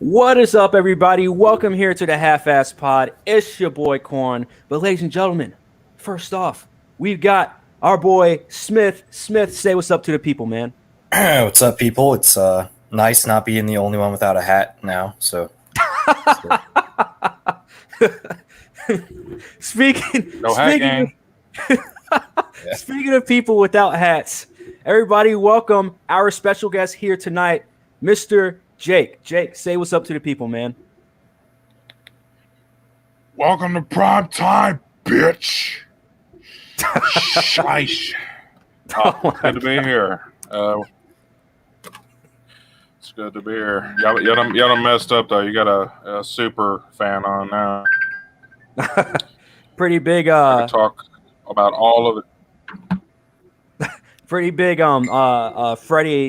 What is up, everybody? Welcome here to the Half-Ass Pod. It's your boy Corn. But ladies and gentlemen, first off, we've got our boy Smith. Smith, say what's up to the people, man. What's up, people? It's nice not being the only one without a hat now. So, speaking, No hat speaking, gang. speaking of people without hats, everybody, welcome our special guest here tonight, Mr. Jake. Jake, say what's up to the people, man. Welcome to prime time, bitch. Shish. Oh Good to be here. It's good to be here. Y'all done messed up though. You got a super fan on now. Pretty big, I can talk about all of it. Freddy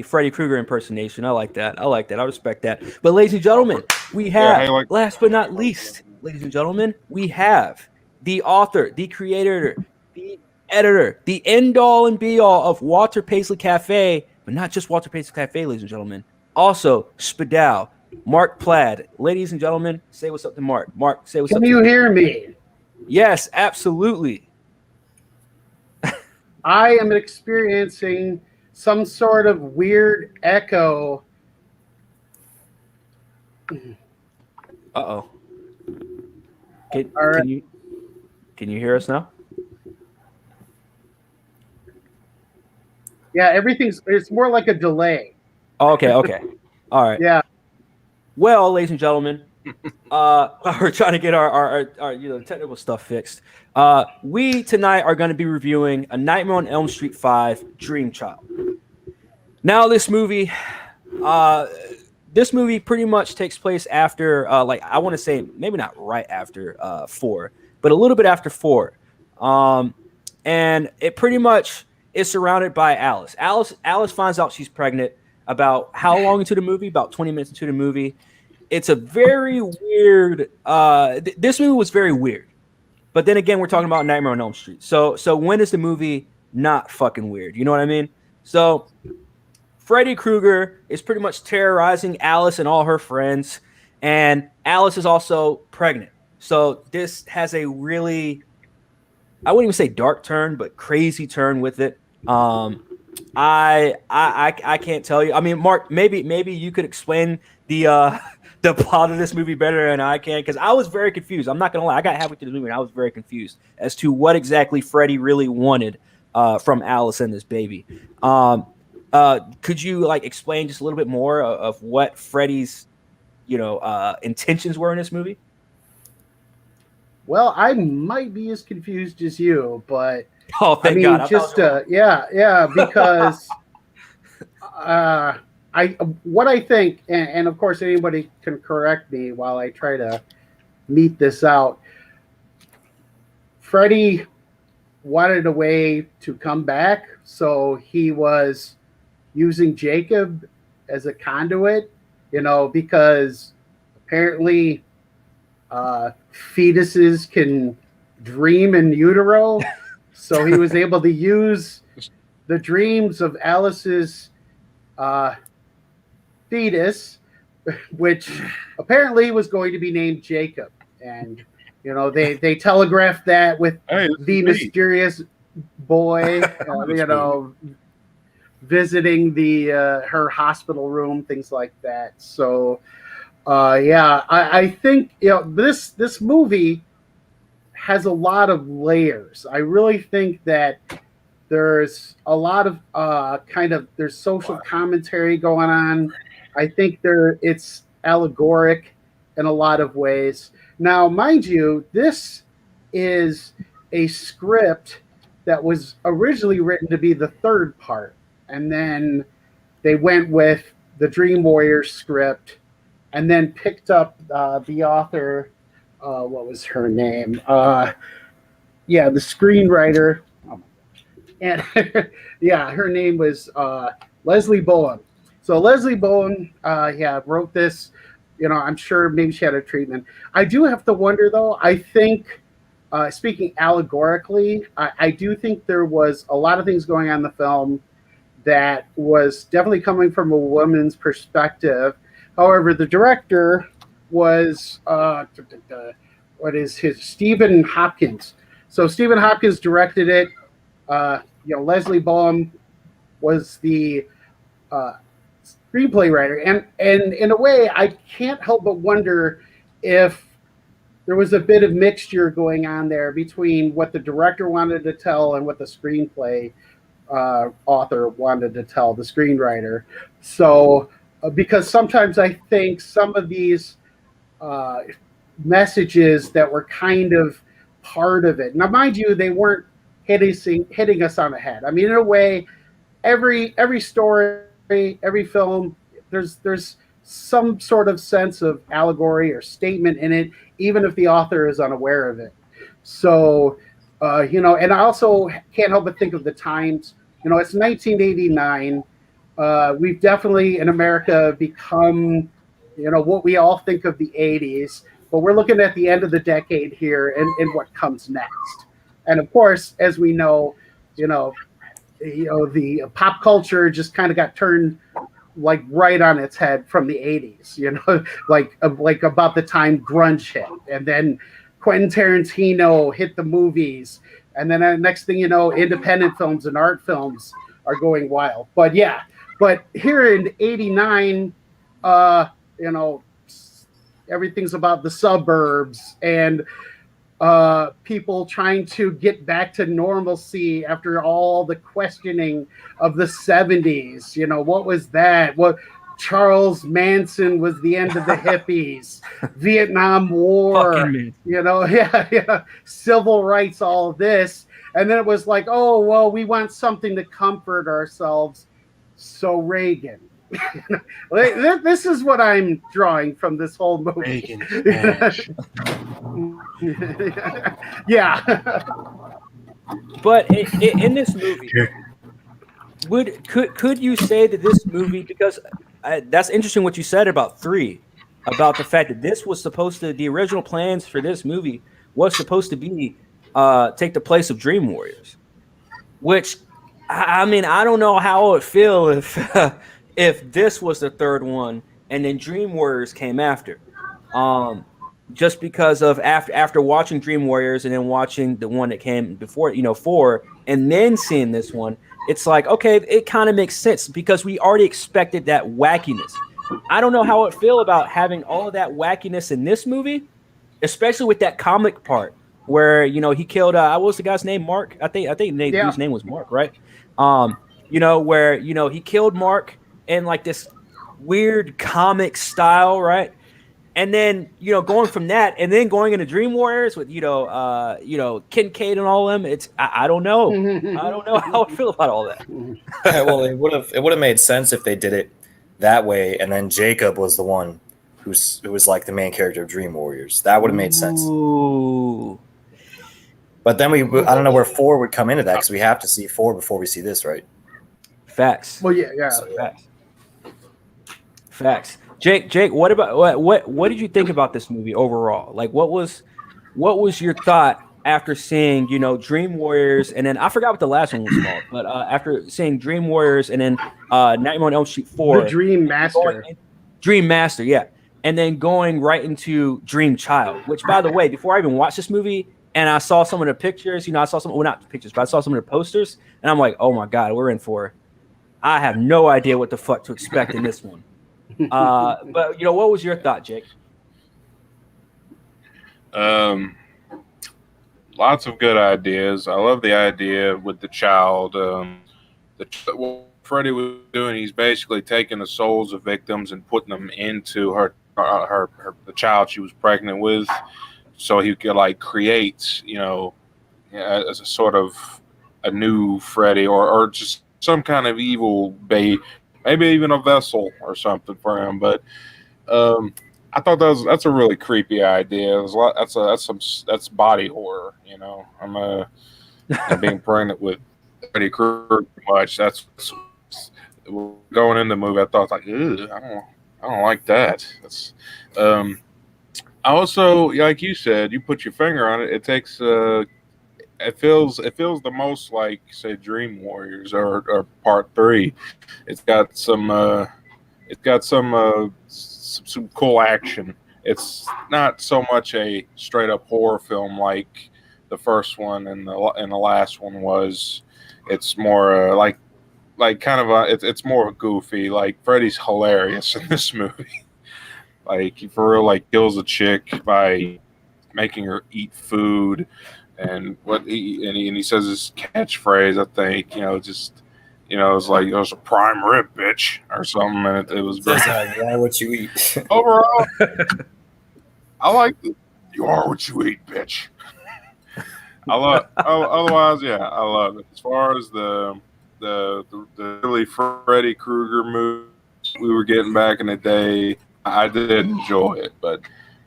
Krueger impersonation. I like that. I respect that. But ladies and gentlemen, we have last but not least, ladies and gentlemen, we have the author, the creator, the editor, the end all and be all of Walter Paisley Cafe, but not just Walter Paisley Cafe, ladies and gentlemen. Also, Spadow, Mark Plaid. Ladies and gentlemen, say what's up to Mark. Mark, say what's up. Can you hear me? Yes, absolutely. I am experiencing some sort of weird echo. Uh-oh. All right. Can you hear us now? Yeah, it's more like a delay. Okay. All right. Yeah. Well, ladies and gentlemen, we're trying to get our technical stuff fixed. We tonight are going to be reviewing A Nightmare on Elm Street 5: Dream Child. Now, this movie pretty much takes place after, I want to say maybe not right after 4, but a little bit after 4, and it pretty much is surrounded by Alice. Alice finds out she's pregnant about how long into the movie? About 20 minutes into the movie. It's a very weird. This movie was very weird, but then again, we're talking about Nightmare on Elm Street. So when is the movie not fucking weird? You know what I mean? So Freddy Krueger is pretty much terrorizing Alice and all her friends, and Alice is also pregnant. So this has a really, I wouldn't even say dark turn, but crazy turn with it. I can't tell you. I mean, Mark, maybe you could explain the plot of this movie better than I can, because I was very confused. I'm not gonna lie, I got halfway through the movie and I was very confused as to what exactly Freddy really wanted from Alice and this baby. Could you explain just a little bit more of what Freddy's intentions were in this movie? Well, I might be as confused as you, but oh, thank God. Because what I think, and of course anybody can correct me while I try to meet this out. Freddy wanted a way to come back, so he was using Jacob as a conduit, because apparently fetuses can dream in utero. So he was able to use the dreams of Alice's fetus, which apparently was going to be named Jacob. And, they telegraphed that with the mysterious boy, visiting her hospital room, things like that. So, I think, this movie has a lot of layers. I really think that there's a lot of there's social commentary going on. I think it's allegoric in a lot of ways. Now, mind you, this is a script that was originally written to be the third part, and then they went with the Dream Warrior script, and then picked up the author. What was her name? The screenwriter. And her name was Leslie Bowen. So Leslie Bowen, wrote this. I'm sure maybe she had a treatment. I do have to wonder, though. I think, speaking allegorically, I do think there was a lot of things going on in the film that was definitely coming from a woman's perspective, However, the director was Stephen Hopkins. So Stephen Hopkins directed it. Leslie Baum was the screenplay writer, and in a way, I can't help but wonder if there was a bit of mixture going on there between what the director wanted to tell and what the screenplay author wanted to tell, the screenwriter. So, because sometimes I think some of these messages that were kind of part of it. Now, mind you, they weren't hitting us on the head. I mean, in a way, every story, every film, there's some sort of sense of allegory or statement in it, even if the author is unaware of it. So, and I also can't help but think of the times. It's 1989. We've definitely in America become, what we all think of the 80s, but we're looking at the end of the decade here and what comes next. And of course, as we know, the pop culture just kind of got turned like right on its head from the 80s, like about the time grunge hit, and then Quentin Tarantino hit the movies, and then next thing you know, independent films and art films are going wild. But here in '89, everything's about the suburbs and people trying to get back to normalcy after all the questioning of the 70s. What was that? What Charles Manson was the end of the hippies, Vietnam War, civil rights, all of this. And then it was like, oh, well, we want something to comfort ourselves. So Reagan. This is what I'm drawing from this whole movie. Yeah. But in this movie, could you say that this movie, because that's interesting what you said about 3, about the fact that this was supposed to, the original plans for this movie was supposed to be take the place of Dream Warriors, which I mean, I don't know how it would feel if this was the third one and then Dream Warriors came after. Just because of after watching Dream Warriors and then watching the one that came before, 4, and then seeing this one, it's like, okay, it kind of makes sense because we already expected that wackiness. I don't know how it feel about having all of that wackiness in this movie, especially with that comic part where, he killed, what was the guy's name? Mark? I think his name was Mark, right? Where, he killed Mark in like this weird comic style, right? And then, going from that and then going into Dream Warriors with, Kincaid and all of them, it's, I don't know. I don't know how I feel about all that. Well, it would have made sense if they did it that way, and then Jacob was the one who was like the main character of Dream Warriors. That would have made sense. Ooh. But then I don't know where 4 would come into that, because we have to see 4 before we see this, right? Facts. Well, yeah. So, yeah. Facts. Jake, what about what did you think about this movie overall? Like, what was your thought after seeing, Dream Warriors, and then I forgot what the last one was called, but after seeing Dream Warriors and then Nightmare on Elm Street 4, The Dream Master. Dream Master, yeah, and then going right into Dream Child, which, by the way, before I even watched this movie and I saw some of the pictures, I saw some, well, not the pictures, but I saw some of the posters, and I'm like, oh my God, we're in for, I have no idea what the fuck to expect in this one. But what was your thought, Jake? Lots of good ideas. I love the idea with the child. What Freddy was doing, he's basically taking the souls of victims and putting them into her the child she was pregnant with, so he could like create, as a sort of a new Freddy or just some kind of evil babe. Maybe even a vessel or something for him, but I thought that's a really creepy idea. That's body horror, I'm being pregnant with Freddy Krueger too much. That's going in the movie. I thought like, I don't like that. That's I also, like you said, you put your finger on it. It takes it feels the most like, say, Dream Warriors or Part 3. It's got some some cool action. It's not so much a straight up horror film like the first one and the last one was. It's more like kind of it's more goofy. Like Freddy's hilarious in this movie. Like he for real like kills a chick by making her eat food, and he says his catchphrase. I think it's like it was a prime rib, bitch, or something. And it was That's very how you are what you eat. overall. I like you are what you eat, bitch. I love. Otherwise, yeah, I love it. As far as the early Freddy Krueger movies we were getting back in the day, I did enjoy it, but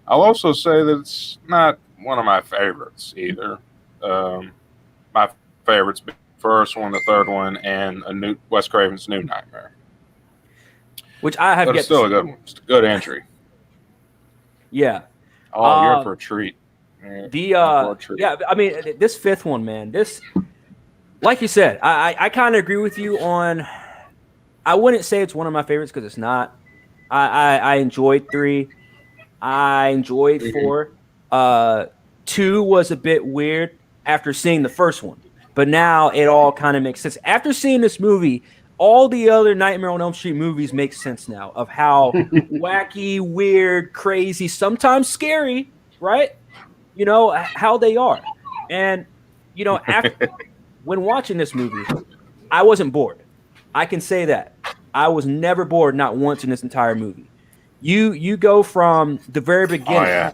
I'll also say that it's not one of my favorites either. My favorites being the first one, the third one, and Wes Craven's New Nightmare. Which I have But yet it's still to a good one. It's a good entry. Yeah. Oh, you're in for a treat. Yeah, I mean, this fifth one, man. This, like you said, I kind of agree with you on. I wouldn't say it's one of my favorites because it's not. I enjoyed 3. I enjoyed 4. 2 was a bit weird after seeing the first one, but now it all kind of makes sense. After seeing this movie, all the other Nightmare on Elm Street movies make sense now of how wacky, weird, crazy, sometimes scary, right? How they are. And, when watching this movie, I wasn't bored. I can say that. I was never bored, not once in this entire movie. You go from the very beginning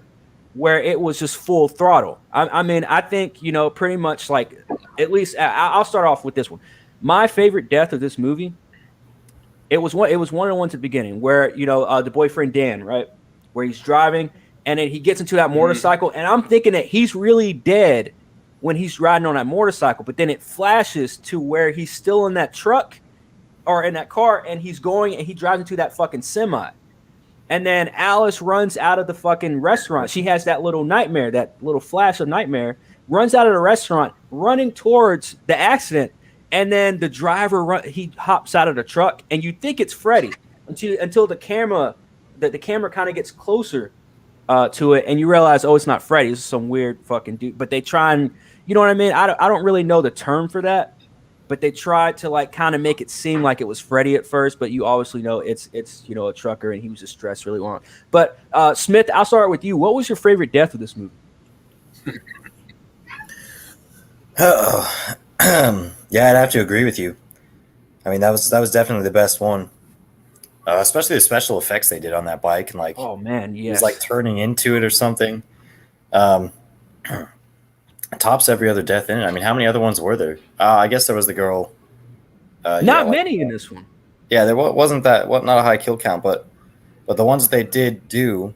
where it was just full throttle. I mean, I think, pretty much like, at least I'll start off with this one. My favorite death of this movie, it was one of the ones at the beginning where, the boyfriend Dan, right? Where he's driving and then he gets into that motorcycle and I'm thinking that he's really dead when he's riding on that motorcycle, but then it flashes to where he's still in that truck or in that car and he drives into that fucking semi. And then Alice runs out of the fucking restaurant. She has that little nightmare, that little flash of nightmare, runs out of the restaurant, running towards the accident. And then the driver, he hops out of the truck and you think it's Freddy until the camera kind of gets closer to it and you realize, oh, it's not Freddy. It's some weird fucking dude. But they try and, you know what I mean? I don't really know the term for that. But they tried to like kind of make it seem like it was Freddy at first, but you obviously know it's a trucker and he was just stressed really long. But Smith, I'll start with you. What was your favorite death of this movie? Yeah, I'd have to agree with you. I mean, that was definitely the best one, especially the special effects they did on that bike and like, oh man, yes, he was like turning into it or something. Tops every other death in it. I mean, how many other ones were there? I guess there was the girl. Not many in this one. Yeah, there wasn't that. Not a high kill count, but the ones that they did do,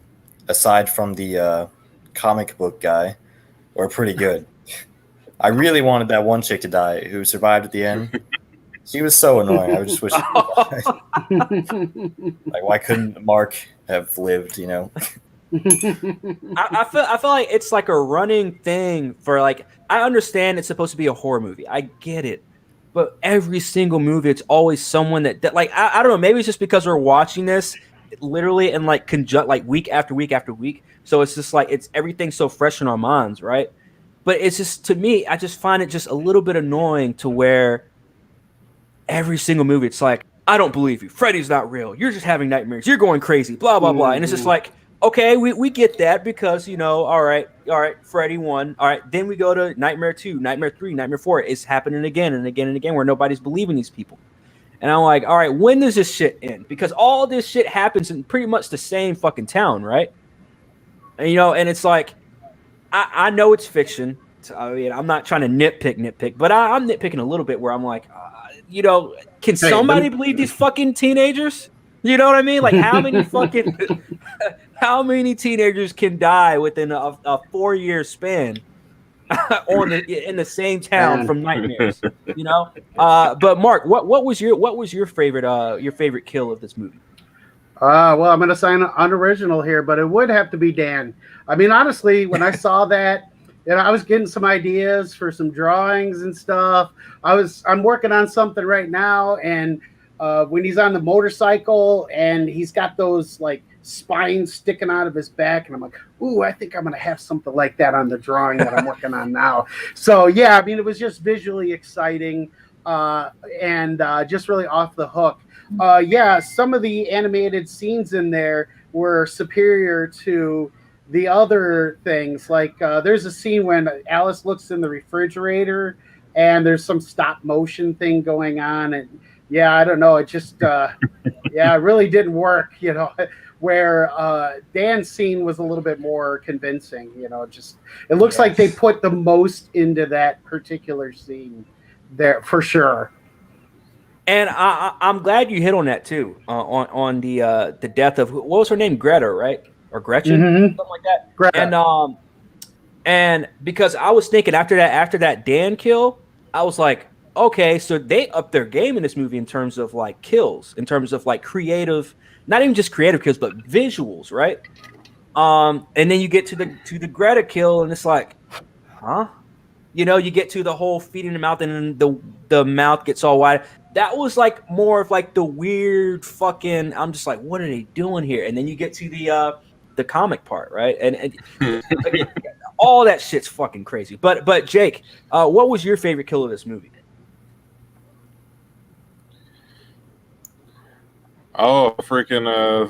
aside from the comic book guy, were pretty good. I really wanted that one chick to die who survived at the end. She was so annoying. I just wish. Like, why couldn't Mark have lived? I feel like it's like a running thing for like, I understand it's supposed to be a horror movie. I get it. But every single movie, it's always someone that like, I don't know, maybe it's just because we're watching this literally in like like week after week after week. So it's just like, it's everything so fresh in our minds, right? But it's just, to me, I just find it just a little bit annoying to where every single movie, it's like, I don't believe you. Freddy's not real. You're just having nightmares. You're going crazy, blah, blah, blah. And it's just like, okay, we get that because, all right, Freddy 1. All right, then we go to Nightmare 2, Nightmare 3, Nightmare 4. It's happening again and again and again where nobody's believing these people. And I'm like, all right, when does this shit end? Because all this shit happens in pretty much the same fucking town, right? And, and it's like, I know it's fiction. I mean, I'm not trying to nitpick, but I'm nitpicking a little bit where I'm like, can somebody believe these fucking teenagers? You know what I mean? Like, how many teenagers can die within a 4-year span in the same town from nightmares? But Mark, what was your favorite kill of this movie? Well, I'm going to sign unoriginal here, but it would have to be Dan. I mean, honestly, when I saw that, I was getting some ideas for some drawings and stuff. I'm working on something right now, and when he's on the motorcycle and he's got those like spine sticking out of his back, and I'm like, ooh, I think I'm gonna have something like that on the drawing that I'm working on now. So yeah, I mean, it was just visually exciting, and just really off the hook. Yeah, some of the animated scenes in there were superior to the other things. Like there's a scene when Alice looks in the refrigerator and there's some stop motion thing going on, and yeah, I don't know, it just yeah, it really didn't work, you know. Where Dan's scene was a little bit more convincing, you know. Just it looks like they put the most into that particular scene there for sure. And I'm glad you hit on that too. On the death of, what was her name, Greta, right, or Gretchen, something like that. Greta. And because I was thinking after that Dan kill, I was like, okay, so they upped their game in this movie in terms of like kills, in terms of like creative, not even just creative kills, but visuals, right? And then you get to the Greta kill, and it's like, huh? You know, you get to the whole feeding the mouth, and then the mouth gets all wide. That was like more of like the weird fucking. I'm just like, what are they doing here? And then you get to the comic part, right? And all that shit's fucking crazy. But Jake, what was your favorite kill of this movie? Oh, freaking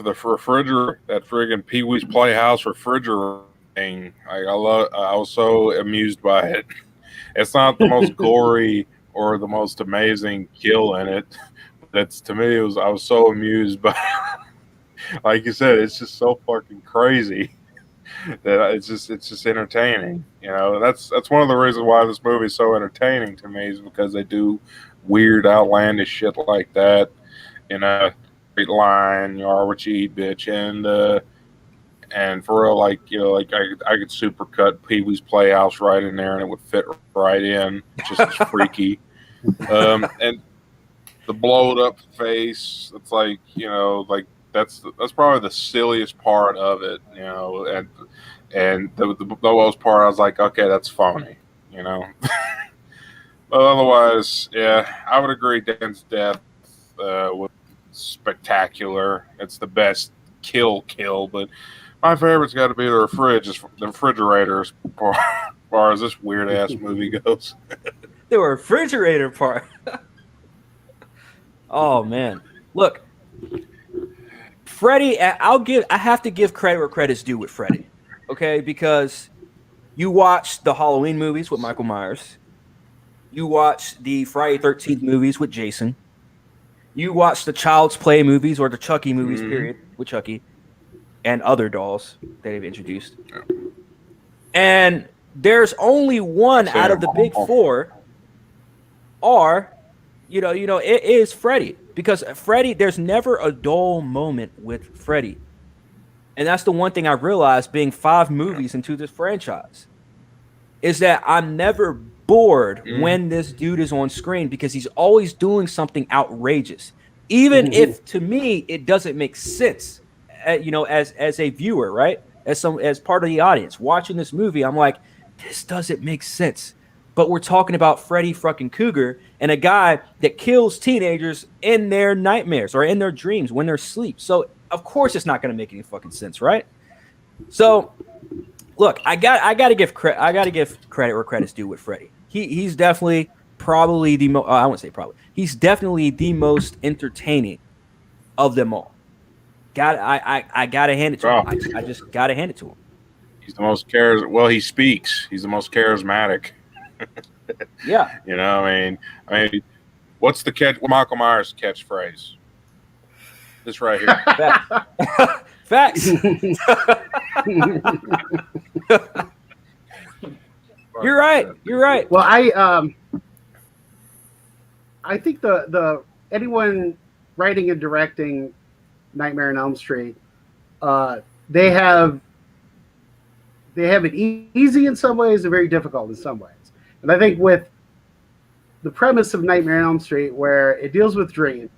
the refrigerator, that freaking Pee Wee's Playhouse refrigerator thing. I was so amused by it. It's not the most gory or the most amazing kill in it. That's, to me, I was so amused by it. Like you said, it's just so fucking crazy that it's just entertaining. You know, that's one of the reasons why this movie is so entertaining to me, is because they do weird, outlandish shit like that. You know, great line, "You are what you eat, bitch," and for real, like, you know, like I could supercut Pee Wee's Playhouse right in there, and it would fit right in. It's just freaky. And the blowed up face, it's like, you know, like that's probably the silliest part of it, you know, and the lowest part, I was like, okay, that's phony, you know. But otherwise, yeah, I would agree. Dan's death was spectacular. It's the best kill, but my favorite's got to be the refrigerator as far as this weird ass movie goes. The refrigerator part. Oh man, look, Freddy. I have to give credit where credit's due with Freddy. Okay, because you watch the Halloween movies with Michael Myers, you watch the Friday 13th movies with Jason, you watch the Child's Play movies or the Chucky movies, period, with Chucky and other dolls that they've introduced. And there's only one out of the big four, it is Freddy. Because Freddy, there's never a dull moment with Freddy. And that's the one thing I realized being 5 movies into this franchise, is that I'm never bored when this dude is on screen, because he's always doing something outrageous. Even if, to me, it doesn't make sense, as a viewer, right? As part of the audience watching this movie, I'm like, this doesn't make sense. But we're talking about Freddy fucking Krueger and a guy that kills teenagers in their nightmares or in their dreams when they're asleep. So of course it's not going to make any fucking sense, right? So look, I got to give credit where credit's due with Freddy. He's definitely probably the most. I wouldn't say probably. He's definitely the most entertaining of them all. I gotta hand it to him. I just gotta hand it to him. He's the most he speaks. He's the most charismatic. Yeah. You know, I mean, what's Michael Myers' catchphrase? This right here. Facts. You're right. Well, I think the anyone writing and directing Nightmare on Elm Street, they have it easy in some ways and very difficult in some ways. And I think with the premise of Nightmare on Elm Street, where it deals with dreams,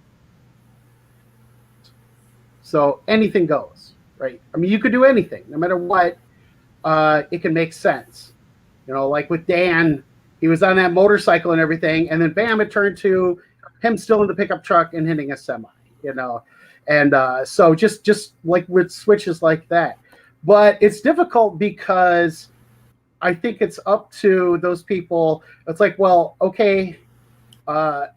so anything goes, right? I mean, you could do anything, no matter what. It can make sense. You know, like with Dan, he was on that motorcycle and everything, and then bam, it turned to him still in the pickup truck and hitting a semi. You know, And so just like with switches like that. But it's difficult because I think it's up to those people. It's like, well, okay, how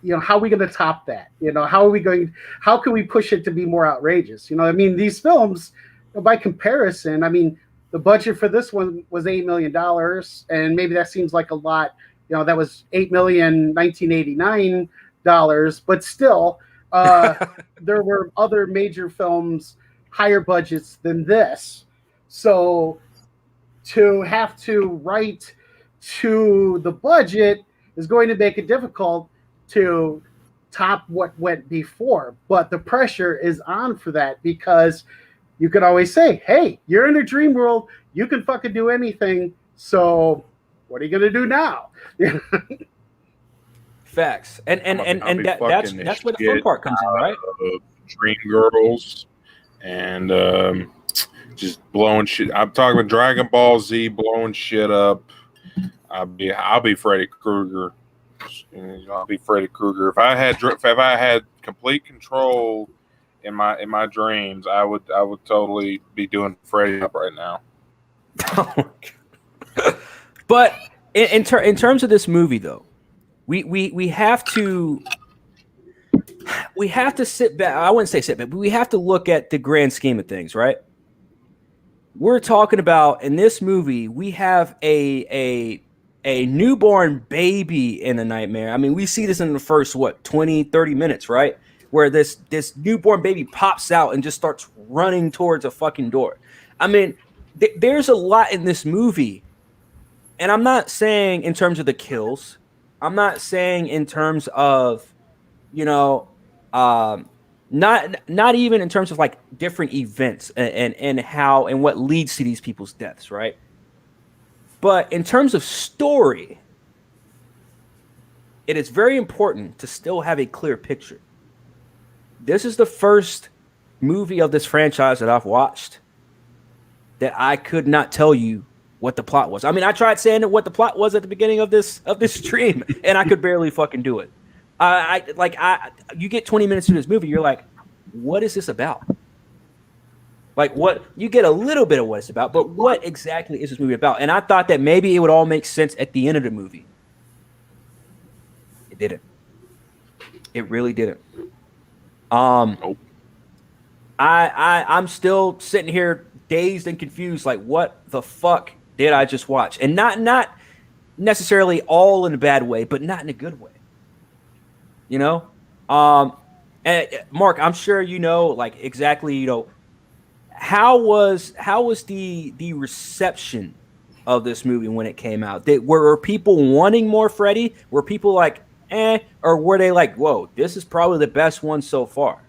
are we going to top that? How can we push it to be more outrageous? I mean, these films, by comparison, I mean, the budget for this one was $8 million, and maybe that seems like a lot. That was $8 million 1989 dollars, but still, there were other major films, higher budgets than this. So to have to write to the budget is going to make it difficult to top what went before. But the pressure is on for that, because you can always say, hey, you're in a dream world. You can fucking do anything. So what are you going to do now? Facts. And that's where the fun part comes in, right? Dream girls and just blowing shit. I'm talking about Dragon Ball Z blowing shit up. I'll be Freddy Krueger. I'll be Freddy Krueger. If I had complete control in my dreams, I would totally be doing Freddy up right now. But in terms of this movie, though, we have to sit back. I wouldn't say sit back, but we have to look at the grand scheme of things, right? We're talking about, in this movie, we have a newborn baby in a nightmare. I mean, we see this in the first 20, 30 minutes, right? Where this newborn baby pops out and just starts running towards a fucking door. I mean, there's a lot in this movie. And I'm not saying in terms of the kills. I'm not saying in terms of, not even in terms of like different events and how and what leads to these people's deaths, right? But in terms of story, it is very important to still have a clear picture. This is the first movie of this franchise that I've watched that I could not tell you what the plot was. I mean, I tried saying what the plot was at the beginning of this stream, and I could barely fucking do it. You get 20 minutes into this movie, you're like, what is this about? Like, what you get a little bit of what it's about, but what exactly is this movie about? And I thought that maybe it would all make sense at the end of the movie. It didn't. It really didn't. Nope. I'm still sitting here dazed and confused, like, what the fuck did I just watch? And not necessarily all in a bad way, but not in a good way. And Mark, I'm sure like exactly, how was the reception of this movie when it came out? Were people wanting more Freddy? Were people like, or were they like, whoa, this is probably the best one so far?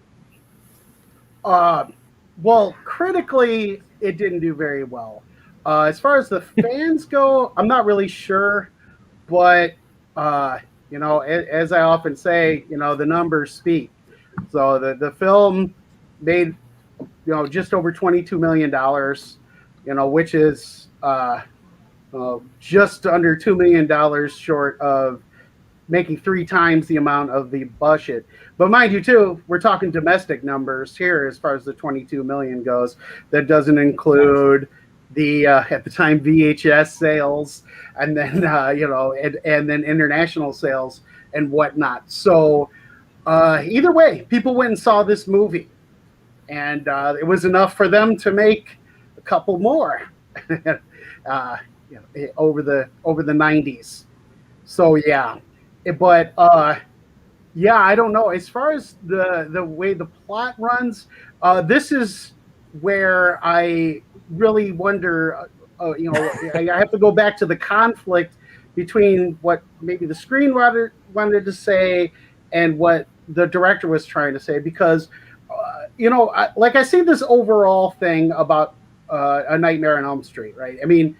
Well, critically, it didn't do very well. As far as the fans go, I'm not really sure, but as I often say, the numbers speak. So the film made just over $22 million, which is just under $2 million short of making 3 times the amount of the budget. But mind you, too, we're talking domestic numbers here as far as the 22 million goes. That doesn't include the at the time VHS sales, and then and then international sales and whatnot. So either way, people went and saw this movie, and it was enough for them to make a couple more over the 90s. So yeah. But yeah, I don't know. As far as the way the plot runs, this is where I really wonder. I have to go back to the conflict between what maybe the screenwriter wanted to say and what the director was trying to say, because like I see this overall thing about A Nightmare on Elm Street, right? I mean,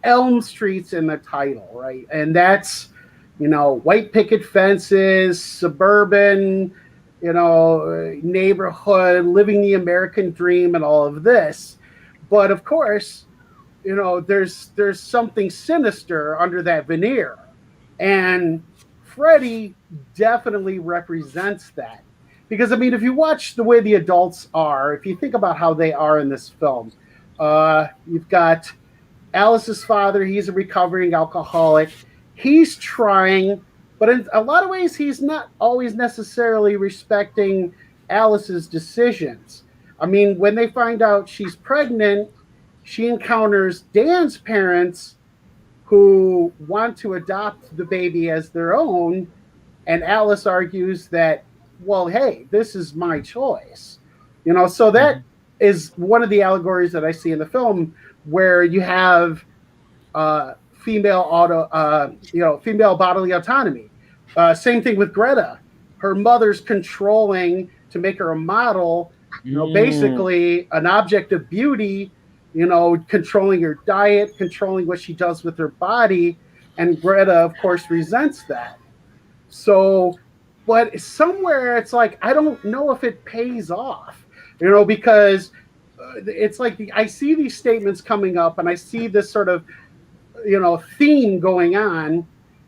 Elm Street's in the title, right? And that's white picket fences, suburban, neighborhood, living the American dream, and all of this. But of course, there's something sinister under that veneer, and Freddy definitely represents that. because I mean, if you watch the way the adults are, if you think about how they are in this film, you've got Alice's father. He's a recovering alcoholic. He's trying, but in a lot of ways, he's not always necessarily respecting Alice's decisions. I mean, when they find out she's pregnant, she encounters Dan's parents who want to adopt the baby as their own. And Alice argues that, well, hey, this is my choice. So that is one of the allegories that I see in the film, where you have female bodily autonomy. Same thing with Greta. Her mother's controlling to make her a model, basically an object of beauty, controlling her diet, controlling what she does with her body. And Greta, of course, resents that. So, but somewhere it's like, I don't know if it pays off, because it's like I see these statements coming up and I see this sort of, theme going on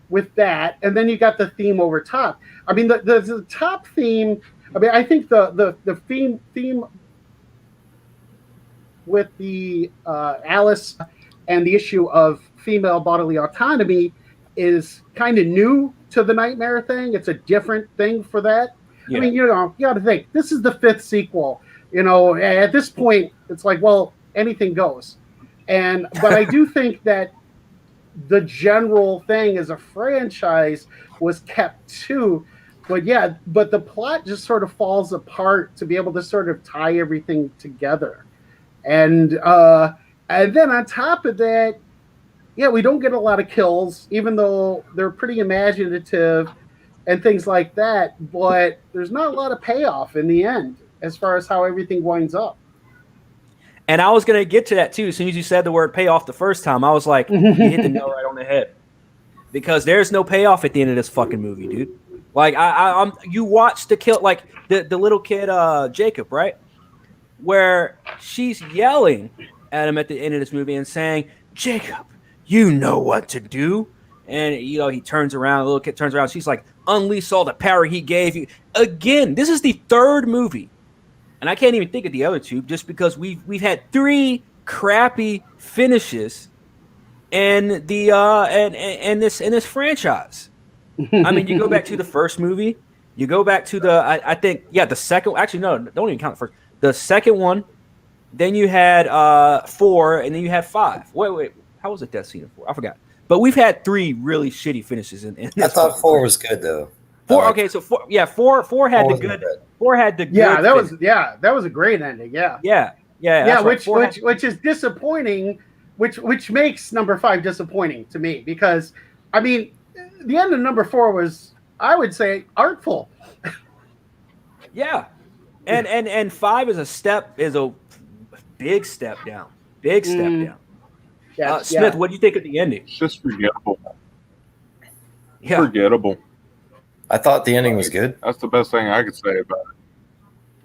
with that. And then you got the theme over top. I mean, the top theme, I mean, I think the theme with the Alice and the issue of female bodily autonomy is kind of new to the Nightmare thing. It's a different thing for that. Yeah. I mean, you got to think, this is the 5th sequel. At this point, it's like, well, anything goes. But I do think that the general thing as a franchise was kept too. But the plot just sort of falls apart to be able to sort of tie everything together. And then on top of that, we don't get a lot of kills, even though they're pretty imaginative and things like that. But there's not a lot of payoff in the end as far as how everything winds up. And I was going to get to that too. As soon as you said the word payoff the first time, I was like, you hit the nail right on the head. Because there's no payoff at the end of this fucking movie, dude. Like, you watch the kill, like the little kid, Jacob, right? Where she's yelling at him at the end of this movie and saying, Jacob, you know what to do. And, he turns around, the little kid turns around. She's like, unleash all the power he gave you. Again, this is the 3rd movie. And I can't even think of the other 2 just because we've had 3 crappy finishes in the in this franchise. I mean, you go back to the first movie, you go back to I think the second. Actually, no, don't even count the first. The second one, then you had 4, and then you had 5. Wait, how was it death scene in 4? I forgot. But we've had 3 really shitty finishes in this. I thought 4 was good though. 4, okay, so 4 had the good. 4 had the good. Yeah, that was a great ending. Yeah. Which is disappointing, which makes number 5 disappointing to me, because I mean, the end of number 4 was, I would say, artful. Yeah. And 5 is a big step down. Big step down. Yeah, Smith, what do you think of the ending? It's just forgettable. Yeah. Forgettable. I thought the ending was good. That's the best thing I could say about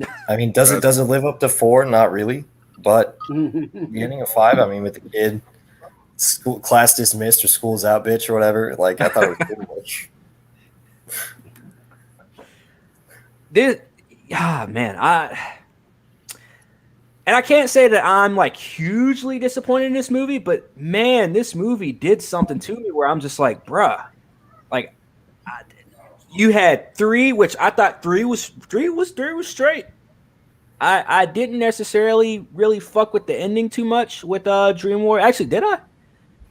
it. I mean, does it live up to 4? Not really. But the ending of 5, I mean, with the kid, school class dismissed or school's out, bitch, or whatever. Like, I thought it was good. And I can't say that I'm like hugely disappointed in this movie, but man, this movie did something to me where I'm just like, bruh, like you had 3, which I thought 3 was straight. I didn't necessarily really fuck with the ending too much with Dream Warriors. Actually, did I?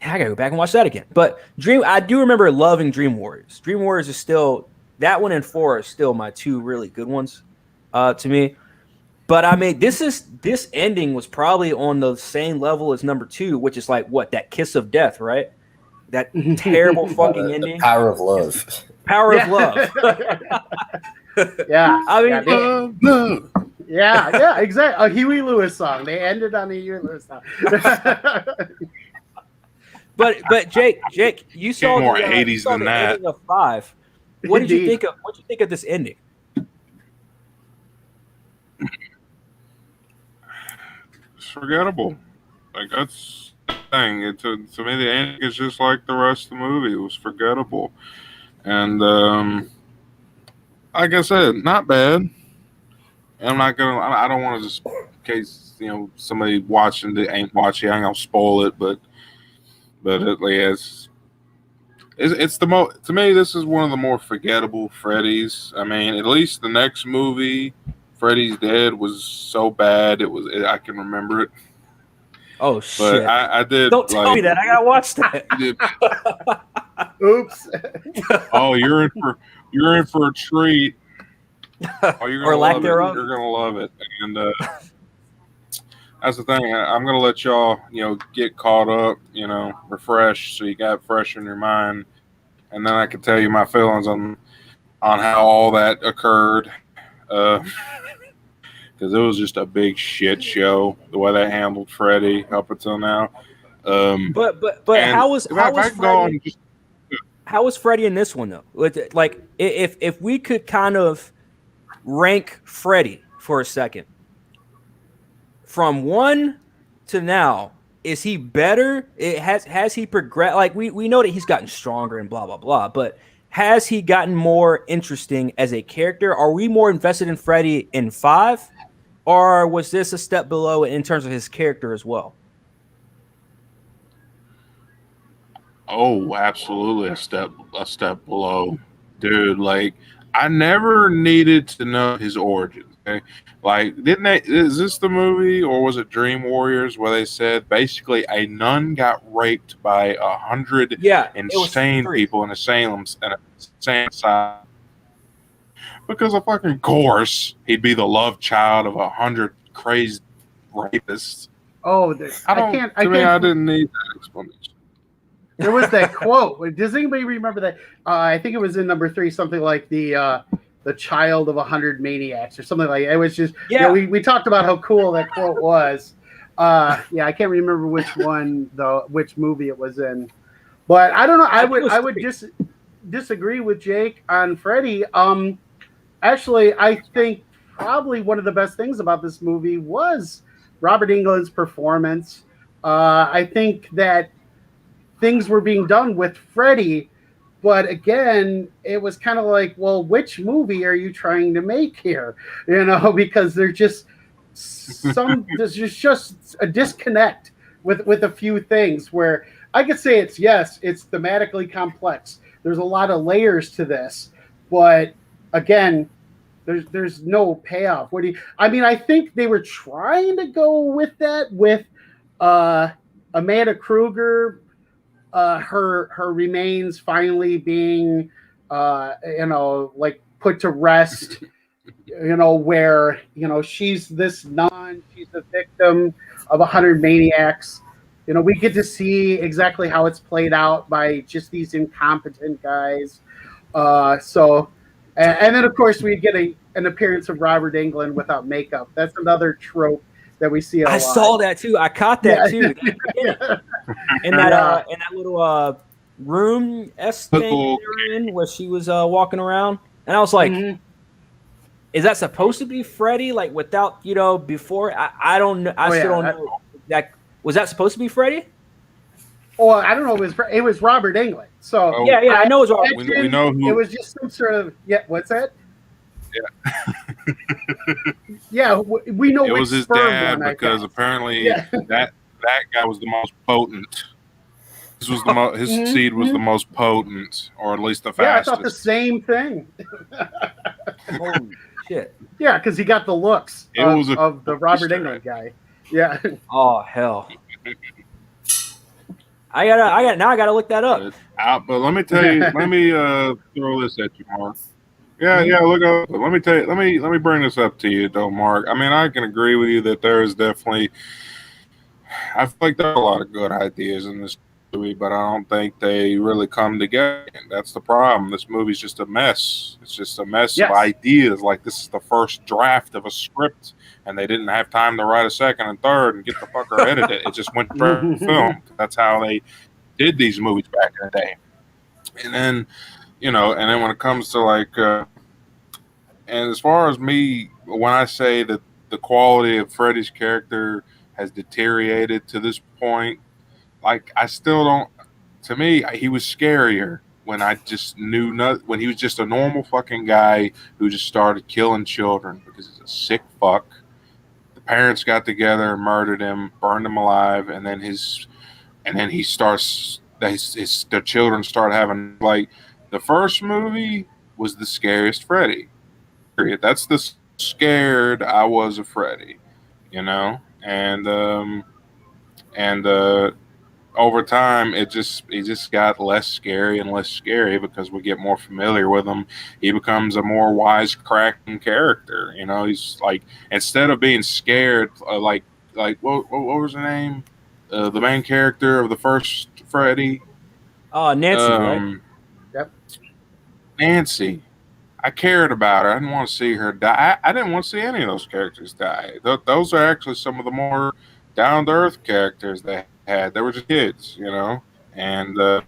I gotta go back and watch that again. But I do remember loving Dream Warriors. Dream Warriors is still, that one and 4 are still my 2 really good ones to me. But I mean, this ending was probably on the same level as number 2, which is like what, that kiss of death, right? That terrible fucking ending. The power of love. Power of love. Yeah. I mean, yeah, exactly. A Huey Lewis song. They ended on a Huey Lewis song. But Jake, you saw more the 80s than that. Ending of 5. What did you think of? What did you think of this ending? It's forgettable. Like, that's the thing. To me, the ending is just like the rest of the movie. It was forgettable, and like I said, not bad. I'm not gonna. I don't want to just in case somebody watching that ain't watching. I'm gonna spoil it, but it's the most to me. This is one of the more forgettable Freddy's. I mean, at least the next movie, Freddy's Dead, was so bad. I can remember it. Oh But shit! I did. Don't tell me that. I gotta watch that. Oops. Oh, you're in for a treat. Oh, you're Or gonna lack love thereof. it. You're gonna love it, and that's the thing. I'm gonna let y'all, get caught up, refreshed, so you got fresh in your mind, and then I can tell you my feelings on how all that occurred. Because it was just a big shit show the way they handled Freddy up until now. But and how was if I could go on just how was Freddy in this one though? Like if we could kind of rank Freddy for a second from 1 to now, is he better? Has he progressed? Like we know that he's gotten stronger and blah blah blah, but has he gotten more interesting as a character? Are we more invested in Freddy in 5, or was this a step below in terms of his character as well? Oh, absolutely a step below. Dude, like I never needed to know his origins. Okay? Like, is this the movie or was it Dream Warriors where they said basically a nun got raped by 100 Yeah, it was insane 3. people in a insane asylum? Because of fucking course he'd be the love child of 100 crazed rapists. Oh, I didn't need that explanation. There was that quote. Does anybody remember that? I think it was in number 3, something like the child of 100 maniacs or something like that. It was just, we talked about how cool that quote was. I can't remember which one though, which movie it was in, but I don't know. I would just disagree with Jake on Freddy. Actually, I think probably one of the best things about this movie was Robert Englund's performance. I think that things were being done with Freddy, but again, it was kind of like, well, which movie are you trying to make here? Because there's just a disconnect with a few things where I could say it's thematically complex. There's a lot of layers to this, but again, there's no payoff. I think they were trying to go with that with Amanda Kruger. Her remains finally being put to rest, where she's this nun, she's the victim of 100 maniacs. We get to see exactly how it's played out by just these incompetent guys. And then of course we get an appearance of Robert Englund without makeup. That's another trope that we see a lot. I saw that too. I caught that too. In that little room thing they're in where she was walking around, and I was like, "Is that supposed to be Freddy? Like without before?" I don't know. I still don't know. Was that supposed to be Freddy? Well, I don't know. It was Robert Englund. So I know it's Robert. We know who. It was just some sort of What's that? Yeah. We know it was his dad because apparently that guy was the most potent. This was his seed was the most potent, or at least the fastest. Yeah, I thought the same thing. Holy shit! Yeah, because he got the looks of the Robert Englund guy. Yeah. Oh hell! I gotta look that up. But let me tell you. Let me throw this at you, Mark. Yeah, look up. Let me tell you. Let me bring this up to you, though, Mark. I mean, I can agree with you that there is definitely. I feel like there are a lot of good ideas in this movie, but I don't think they really come together. And that's the problem. This movie's just a mess. It's just a mess of ideas. Like this is the first draft of a script, and they didn't have time to write a second and third and get the fucker edited. It just went straight to film. That's how they did these movies back in the day. And then. And then when it comes to and as far as me, when I say that the quality of Freddy's character has deteriorated to this point, I still don't. To me, he was scarier when I just knew not when he was just a normal fucking guy who just started killing children because he's a sick fuck. The parents got together and murdered him, burned him alive, and then he starts. The children start having like the first movie was the scariest Freddy. Period. That's the scared I was of Freddy, you know, and over time it just got less scary and less scary because we get more familiar with him. He becomes a more wisecracking character, you know. He's like, instead of being scared, like what was her name? The main character of the first Freddy. Nancy, right? Yep. Nancy. I cared about her. I didn't want to see her die. I didn't want to see any of those characters die. Those are actually some of the more down to earth characters they had. They were just kids, you know. And but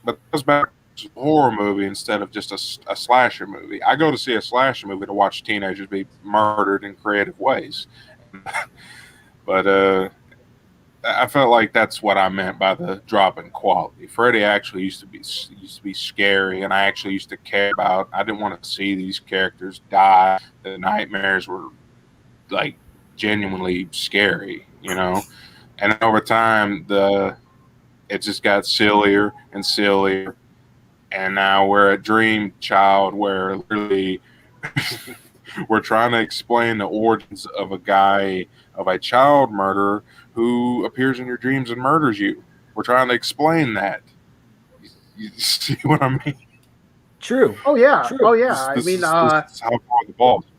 that was back to a horror movie instead of just a slasher movie. I go to see a slasher movie to watch teenagers be murdered in creative ways. But I felt like that's what I meant by the drop in quality. Freddy actually used to be scary, and I actually used to care about. I didn't want to see these characters die. The nightmares were like genuinely scary, you know. And over time, it just got sillier and sillier, and now we're at Dream Child, where literally we're trying to explain the origins of a child murderer who appears in your dreams and murders you. We're trying to explain that. You see what I mean? True. Oh yeah. True. Oh yeah. This is how far the ball's gone.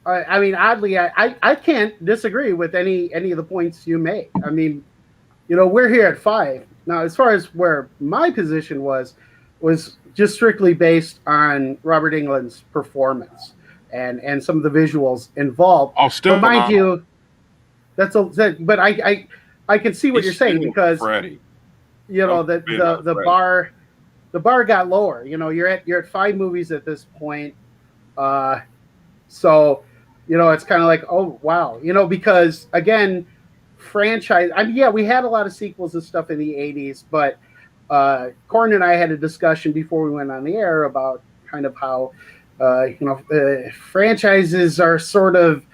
I mean, oddly, I can't disagree with any of the points you made. I mean, you know, we're here at 5 now. As far as where my position was just strictly based on Robert Englund's performance and some of the visuals involved. I'll still but mind you, but I can see what you're saying, because Freddy. You know, the bar got lower. You know, you're at 5 movies at this point. So, you know, it's kind of like, oh wow, you know, because again, franchise. I mean, yeah, we had a lot of sequels and stuff in the 80s, but Corn and I had a discussion before we went on the air about kind of how franchises are sort of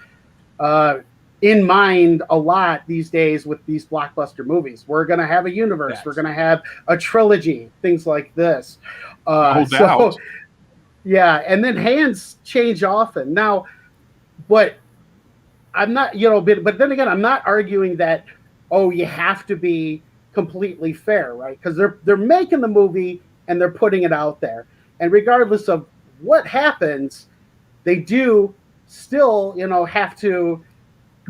in mind a lot these days with these blockbuster movies. We're going to have a universe. Yes. We're going to have a trilogy, things like this. No doubt. Yeah, and then hands change often. Now, but I'm not, you know, but then again, I'm not arguing that, oh, you have to be completely fair, right? Because they're making the movie and they're putting it out there. And regardless of what happens, they do still, you know, have to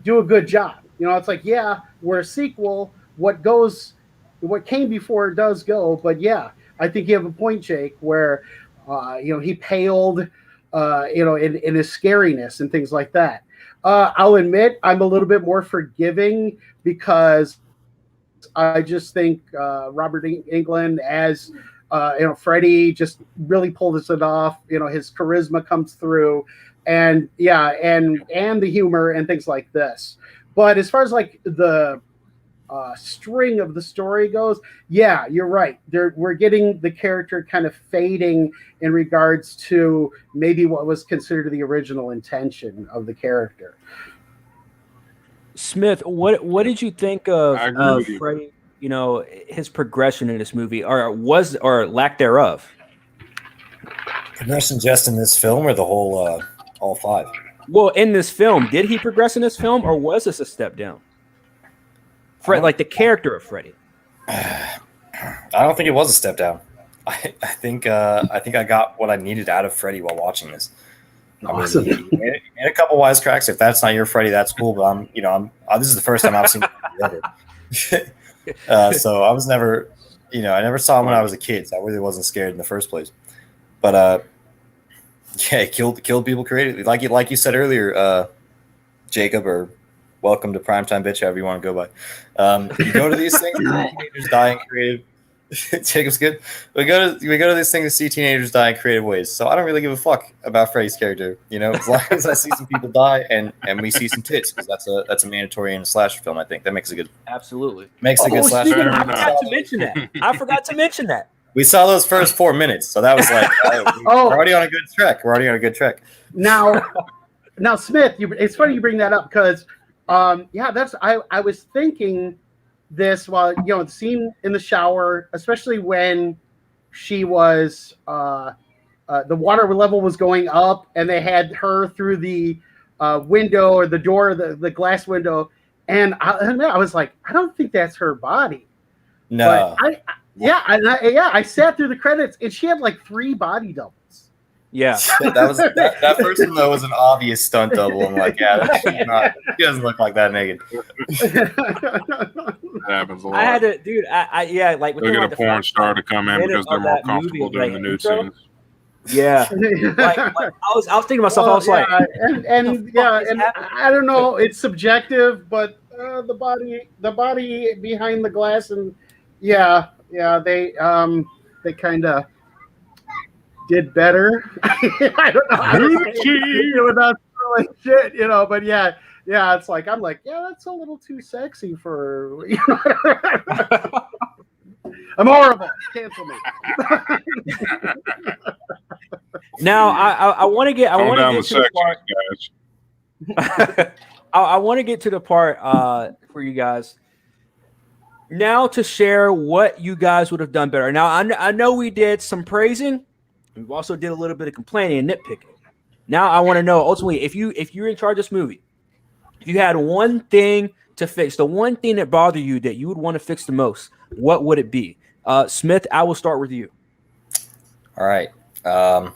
do a good job. You know, it's like, yeah, we're a sequel. What came before does go. But yeah, I think you have a point, Jake, where, you know, he paled, you know, in his scariness and things like that. I'll admit I'm a little bit more forgiving because I just think Robert Englund as, you know, Freddy just really pulled it off. You know, his charisma comes through. And yeah, and the humor and things like this. But as far as like the string of the story goes, yeah, you're right. We're getting the character kind of fading in regards to maybe what was considered the original intention of the character. Smith, what did you think of Freddy? You know, his progression in this movie, or lack thereof? Progression just in this film, or the whole all 5? Well, in this film, did he progress in this film, or was this a step down? Like the character of Freddy. I don't think it was a step down. I think I got what I needed out of Freddy while watching this. Awesome. I mean, he made a couple wisecracks. If that's not your Freddy, that's cool. But this is the first time I've seen him. So I was never, you know, I never saw him when I was a kid. So I really wasn't scared in the first place. But yeah, he killed people creatively, like you said earlier, Jacob, or welcome to Primetime Bitch, however you want to go by. You go to these things, teenagers die in creative. Jacob's good. We go to these things to see teenagers die in creative ways. So I don't really give a fuck about Freddy's character, you know. As long as I see some people die and we see some tits, because that's a mandatory in a slasher film. I think that makes a good Slasher. Slasher. I forgot to mention that. We saw those first 4 minutes, so that was like, we're already on a good track. We're already on a good track. Now, Smith, it's funny you bring that up because, I was thinking this while the scene in the shower, especially when she was the water level was going up, and they had her through the window or the door, the glass window, and I was like, I don't think that's her body. No. But I sat through the credits, and she had like 3 body doubles. Yeah, that first one though was an obvious stunt double. I'm like, she doesn't look like that naked. Happens a lot. I had to, dude. Like They'll get a porn star to come in because they're more comfortable doing the nude scenes. Yeah, like I was thinking to myself, I was like, and I don't know, it's subjective, but the body behind the glass, and they kind of did better. I don't know how to say it without like shit, but it's like I'm like, that's a little too sexy for I'm horrible. Cancel me. Now I want to get to the part, guys. I want to get to the part for you guys now to share what you guys would have done better. Now I know we did some praising. We also did a little bit of complaining and nitpicking. Now I want to know ultimately if you're in charge of this movie, if you had one thing to fix, the one thing that bothered you that you would want to fix the most, what would it be? Smith, I will start with you. All right. I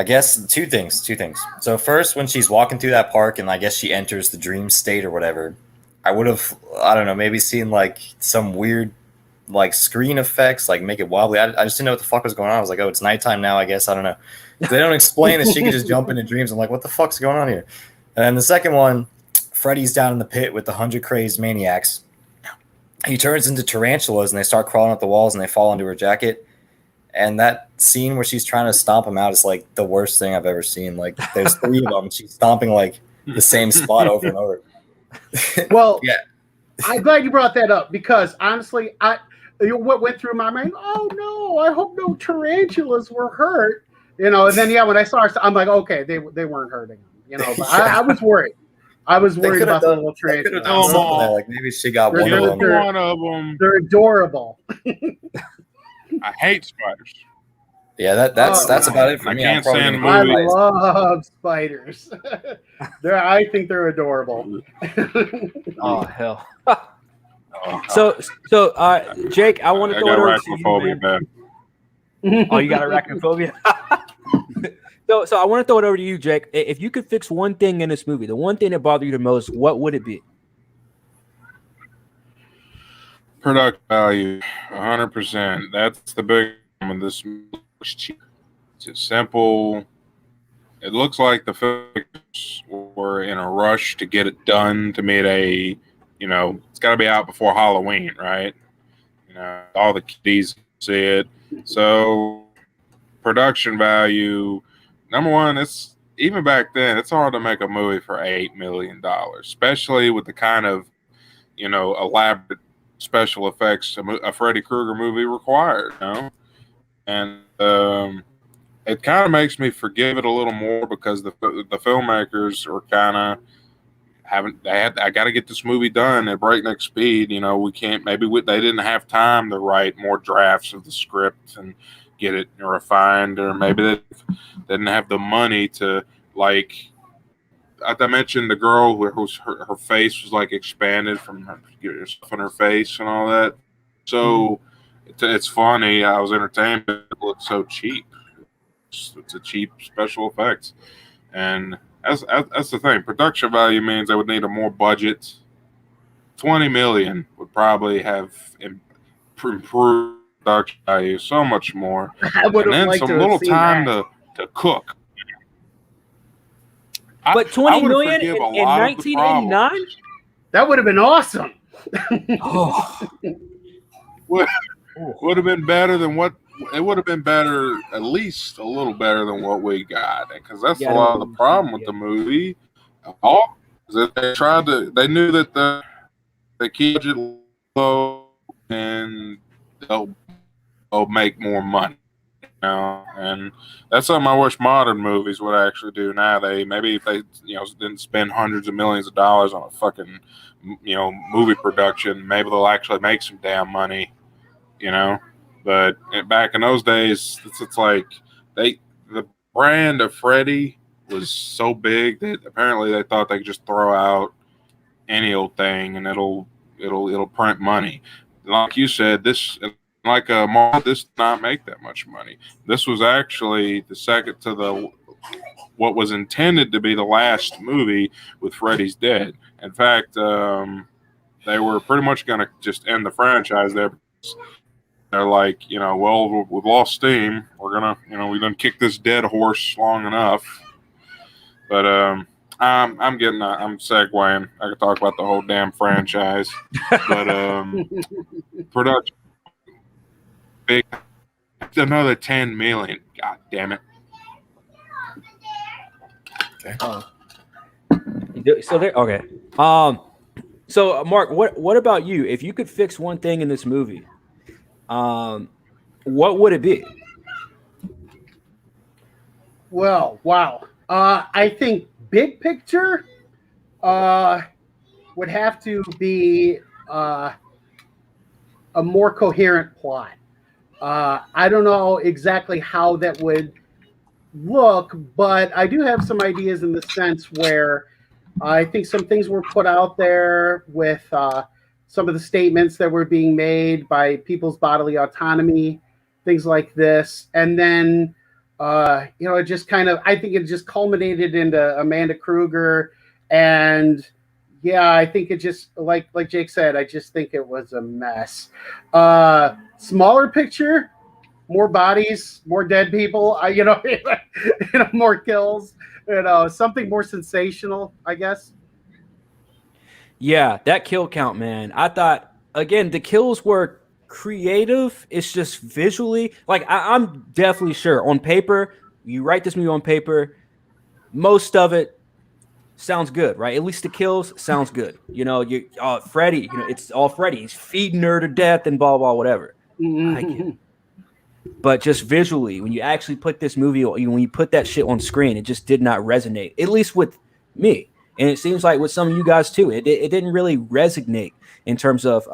guess two things. So first, when she's walking through that park and I guess she enters the dream state or whatever, I would have, I don't know, maybe seen like some weird like screen effects, like make it wobbly. I just didn't know what the fuck was going on. I was like, oh, it's nighttime now, I guess. I don't know. They don't explain that she can just jump into dreams. I'm like, what the fuck's going on here? And then the second one, Freddy's down in the pit with the 100 crazed maniacs. He turns into tarantulas and they start crawling up the walls and they fall into her jacket. And that scene where she's trying to stomp them out is like the worst thing I've ever seen. Like there's 3 of them and she's stomping like the same spot over and over. Well, yeah. I'm glad you brought that up because honestly, what went through my mind, oh no, I hope no tarantulas were hurt. And then when I saw her, I'm like, okay, they weren't hurting them, but I was worried. I was worried about the little tarantulas. Like maybe she got one of them. They're adorable. I hate spiders. Yeah, that's about it for me. I can't stand I movies. love spiders. I think they're adorable. Oh hell. So Jake, I want to throw it over to you, man. Oh, you got arachnophobia? So I want to throw it over to you, Jake. If you could fix one thing in this movie, the one thing that bothered you the most, what would it be? Product value, 100%. That's the big one. This looks cheap. It's simple. It looks like the filmmakers were in a rush to get it done to meet a, it's got to be out before Halloween, right? All the kiddies see it. So production value, number one, it's even back then, it's hard to make a movie for $8 million, especially with the kind of, elaborate special effects a Freddy Krueger movie required, And it kind of makes me forgive it a little more because the filmmakers were kind of I got to get this movie done at breakneck speed. We can't, they didn't have time to write more drafts of the script and get it refined, or maybe they didn't have the money to, like, I mentioned the girl whose her face was like expanded from stuff on her face and all that. So it's funny. I was entertained, but it looked so cheap. It's a cheap special effects, and that's the thing. Production value means they would need a more budget. $20 million would probably have improved production value so much more, I would and have then liked some to little have seen time that. to cook. But $20 million in 1989? That would have been awesome. Oh. Would have been better than what it would have been better, at least a little better than what we got, because that's a lot of the problem with the movie. They knew that the key budget low and they'll make more money. And that's something I wish modern movies would actually do now. Maybe if they didn't spend hundreds of millions of dollars on a fucking movie production, maybe they'll actually make some damn money. But back in those days, it's like the brand of Freddy was so big that apparently they thought they could just throw out any old thing and it'll print money. Like you said, this did not make that much money. This was actually the second to what was intended to be the last movie with Freddy's Dead. In fact, they were pretty much going to just end the franchise there. They're like, well, we've lost steam. We're gonna, we done kick this dead horse long enough. But I'm segueing. I could talk about the whole damn franchise. But production big, another 10 million. God damn it. Okay. So there. Okay. So Mark, what about you? If you could fix one thing in this movie, what would it be? Well, wow. I think big picture would have to be a more coherent plot. I don't know exactly how that would look, but I do have some ideas in the sense where I think some things were put out there with some of the statements that were being made by people's bodily autonomy, things like this. And then, it just I think it just culminated into Amanda Kruger. And yeah, I think it just, like Jake said, I just think it was a mess. Smaller picture, more bodies, more dead people, more kills, something more sensational, I guess. Yeah, that kill count, man. I thought, again, the kills were creative. It's just visually, like, I'm definitely sure on paper, you write this movie on paper, most of it sounds good, right? At least the kills sounds good. Freddy, it's all Freddy. He's feeding her to death and blah, blah, whatever. I get it. But just visually, when you actually put this movie, when you put that shit on screen, it just did not resonate, at least with me. And it seems like with some of you guys too, it didn't really resonate in terms of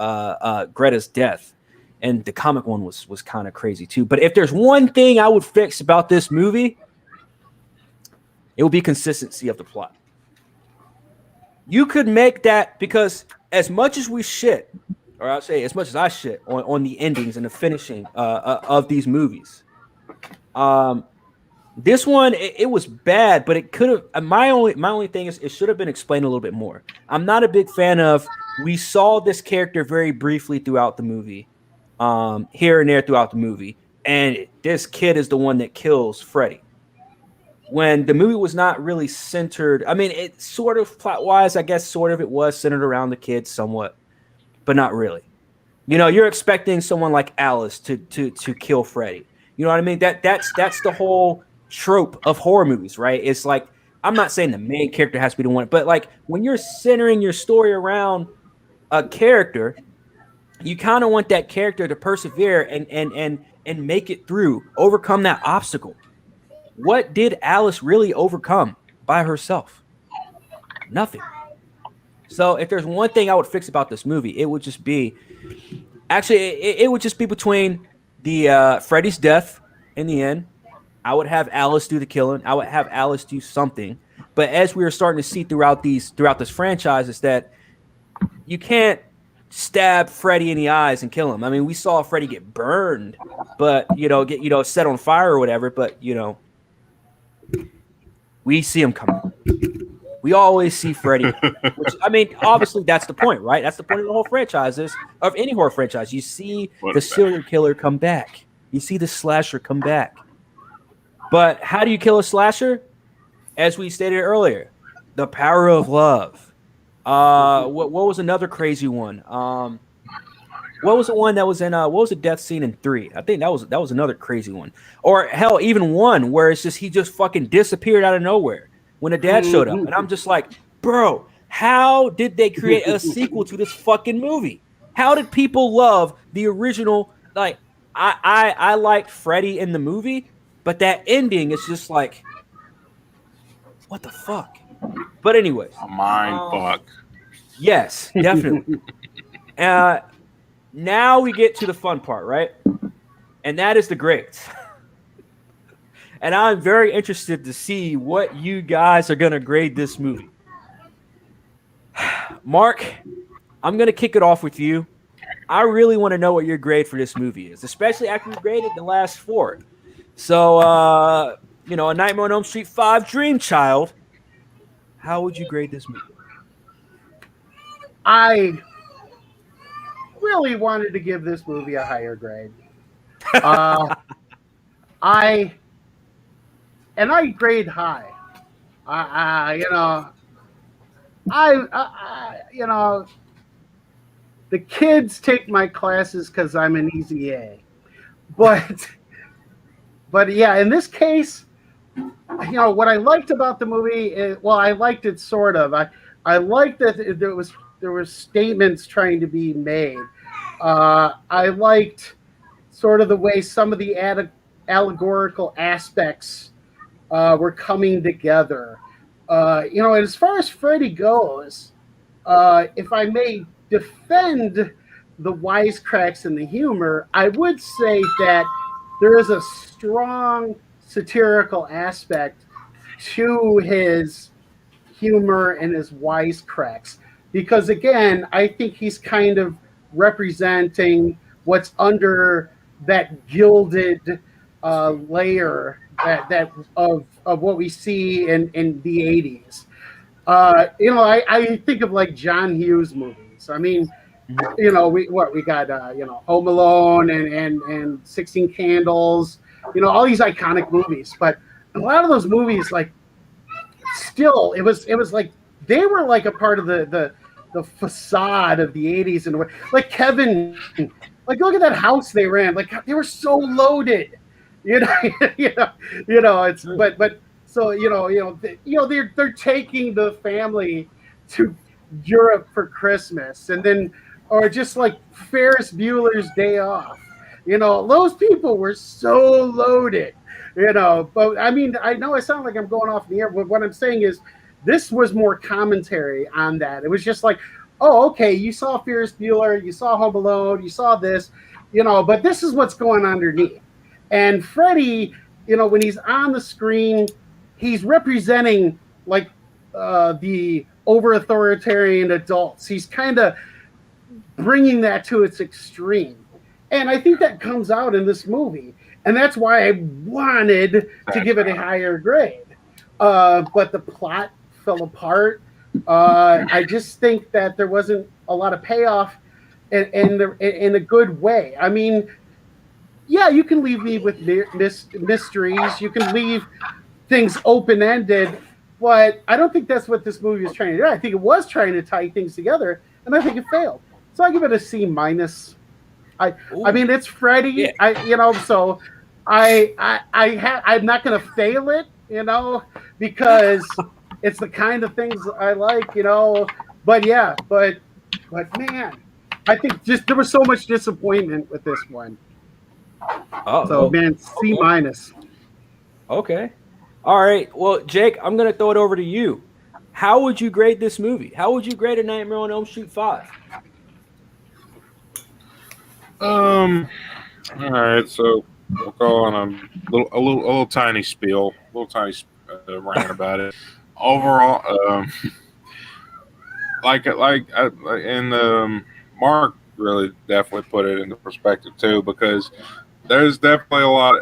Greta's death. And the comic one was kind of crazy too. But if there's one thing I would fix about this movie, it would be consistency of the plot. You could make that, because as much as we shit, or I'll say as much as I shit on the endings and the finishing of these movies, this one, it was bad, but it could have. My only thing is it should have been explained a little bit more. I'm not a big fan of. We saw this character very briefly throughout the movie, here and there throughout the movie, and this kid is the one that kills Freddy. When the movie was not really centered, I mean, it sort of plot wise, I guess, sort of it was centered around the kid somewhat, but not really. You're expecting someone like Alice to kill Freddy. You know what I mean? That's the whole trope of horror movies, right? It's like, I'm not saying the main character has to be the one, but like when you're centering your story around a character, you kind of want that character to persevere and make it through, overcome that obstacle. What did Alice really overcome by herself? Nothing. So if there's one thing I would fix about this movie, it would just be, it would just be between the Freddy's death in the end. I would have Alice do the killing. I would have Alice do something. But as we were starting to see throughout this franchise, is that you can't stab Freddy in the eyes and kill him. I mean, we saw Freddy get burned, but get set on fire or whatever. But we see him coming. We always see Freddy. Which, I mean, obviously that's the point, right? That's the point of the whole franchise, of any horror franchise. You see the serial killer come back. You see the slasher come back. But how do you kill a slasher? As we stated earlier, the power of love. What was another crazy one? What was the one that was in? What was the death scene in 3? I think that was another crazy one. Or hell, even one where it's just he just fucking disappeared out of nowhere when the dad showed up, and I'm just like, bro, how did they create a sequel to this fucking movie? How did people love the original? Like, I liked Freddy in the movie, but that ending is just like, what the fuck? But anyways, A mind fuck. yes, definitely. uh, now we get to the fun part, right? And that is the grades. And I'm very interested to see what you guys are going to grade this movie. Mark, I'm going to kick it off with you. I really want to know what your grade for this movie is, especially after you graded the last 4. So, A Nightmare on Elm Street 5 Dream Child, how would you grade this movie? I really wanted to give this movie a higher grade. I grade high. The kids take my classes because I'm an easy A, but yeah, in this case, what I liked about the movie is, well, I liked it sort of. I liked that there was statements trying to be made. I liked sort of the way some of the allegorical aspects were coming together. As far as Freddy goes, if I may defend the wisecracks and the humor, I would say that there is a strong satirical aspect to his humor and his wisecracks. Because again, I think he's kind of representing what's under that gilded layer that of what we see in the 80s. I think of like John Hughes movies. I mean, we got Home Alone and 16 Candles, all these iconic movies. But a lot of those movies, like, still it was like they were like a part of the facade of the 80s, and like Kevin, like, look at that house they ran, like they were so loaded, it's but so they're taking the family to Europe for Christmas, and then, or just like Ferris Bueller's Day Off, those people were so loaded, but I mean, I know I sound like I'm going off the air, but what I'm saying is this was more commentary on that. It was just like, oh, okay, you saw Ferris Bueller, you saw Home Alone, you saw this, but this is what's going on underneath. And Freddy, when he's on the screen, he's representing like the over-authoritarian adults. He's kind of bringing that to its extreme. And I think that comes out in this movie. And that's why I wanted to give it a higher grade. But the plot fell apart. I just think that there wasn't a lot of payoff in a good way. I mean, yeah, you can leave me with mysteries. You can leave things open-ended, but I don't think that's what this movie was trying to do. I think it was trying to tie things together, and I think it failed. So I give it a C minus. I mean, it's Freddy. Yeah. So I'm not going to fail it, because it's the kind of things I like, But yeah, but man, I think just there was so much disappointment with this one. Man, C minus. Okay. All right. Well, Jake, I'm going to throw it over to you. How would you grade this movie? How would you grade A Nightmare on Elm Street 5? All right. So we'll go on a little tiny spiel, a little tiny rant about it. Overall, Mark really definitely put it into perspective too, because there's definitely a lot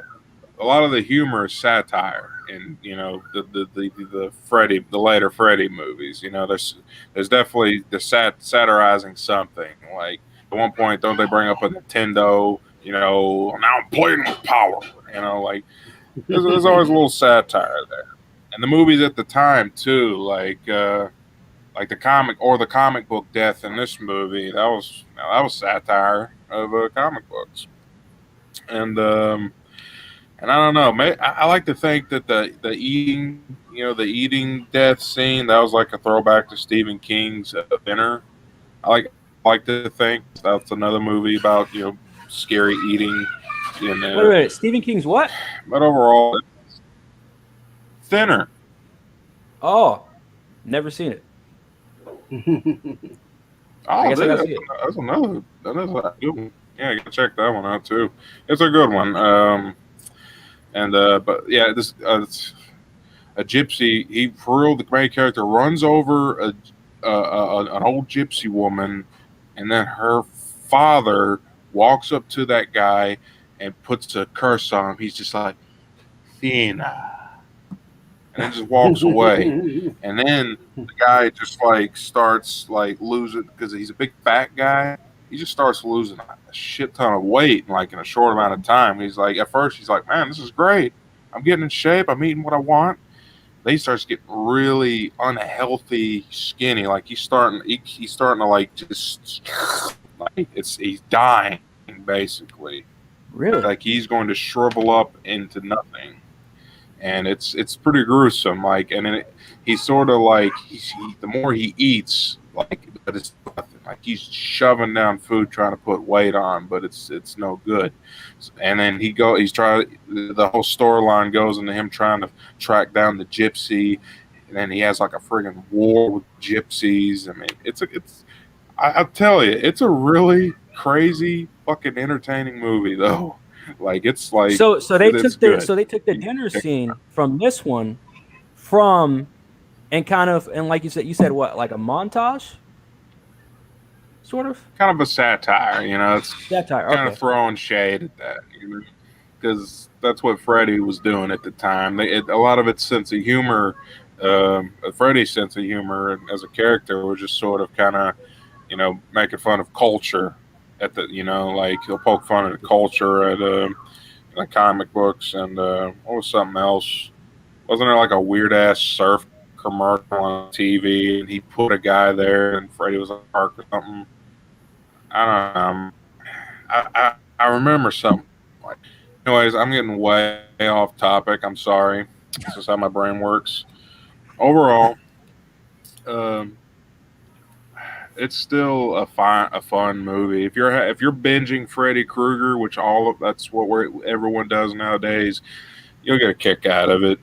of the humor is satire in the Freddy, the later Freddy movies. There's definitely satirizing something. Like at one point, don't they bring up a Nintendo? Now I'm playing with power. Like there's always a little satire there. And the movies at the time too, like the comic book death in this movie, that was satire of comic books. And I don't know. I like to think that the eating death scene, that was like a throwback to Stephen King's Thinner. I like to think that's another movie about scary eating. in Wait a minute. Stephen King's what? but overall, it's thinner. Oh, never seen it. I Oh, guess I dude, gotta see it. that's another. That is a good one. Yeah, you can check that one out too. It's a good one. But yeah, this it's a gypsy. He for real, the main character runs over an old gypsy woman, and then her father walks up to that guy and puts a curse on him. He's just like, Thina, and then just walks away. And then the guy just like starts like losing because he's a big fat guy. He just starts losing a shit ton of weight in a short amount of time. He's like, at first he's like, man, this is great. I'm getting in shape. I'm eating what I want. Then he starts getting really unhealthy, skinny. Like he's starting to like just like he's dying basically. Really? Like he's going to shrivel up into nothing. And it's pretty gruesome. Like, and then he's sort of like the more he eats, like, but it's nothing. Like he's shoving down food, trying to put weight on, but it's no good. And then he's trying. The whole storyline goes into him trying to track down the gypsy, and then he has like a friggin' war with gypsies. I mean, I'll tell you, it's a really crazy, fucking entertaining movie though. Like it's like so they it's took good. the dinner scene from this one, and like you said what, like a montage, sort of kind of a satire, it's satire. kind Okay. of throwing shade at that, because that's what Freddie was doing at the time. A lot of its sense of humor, Freddie's sense of humor as a character was just sort of kind of, making fun of culture at the, like he'll poke fun at the culture at the comic books and what was something else? Wasn't there like a weird ass surf commercial on TV and he put a guy there and Freddie was a park or something? I don't know. I remember something. Like, anyways, I'm getting way off topic. I'm sorry. This is how my brain works. Overall, it's still a fun movie. If you're binging Freddy Krueger, which that's what everyone does nowadays, you'll get a kick out of it.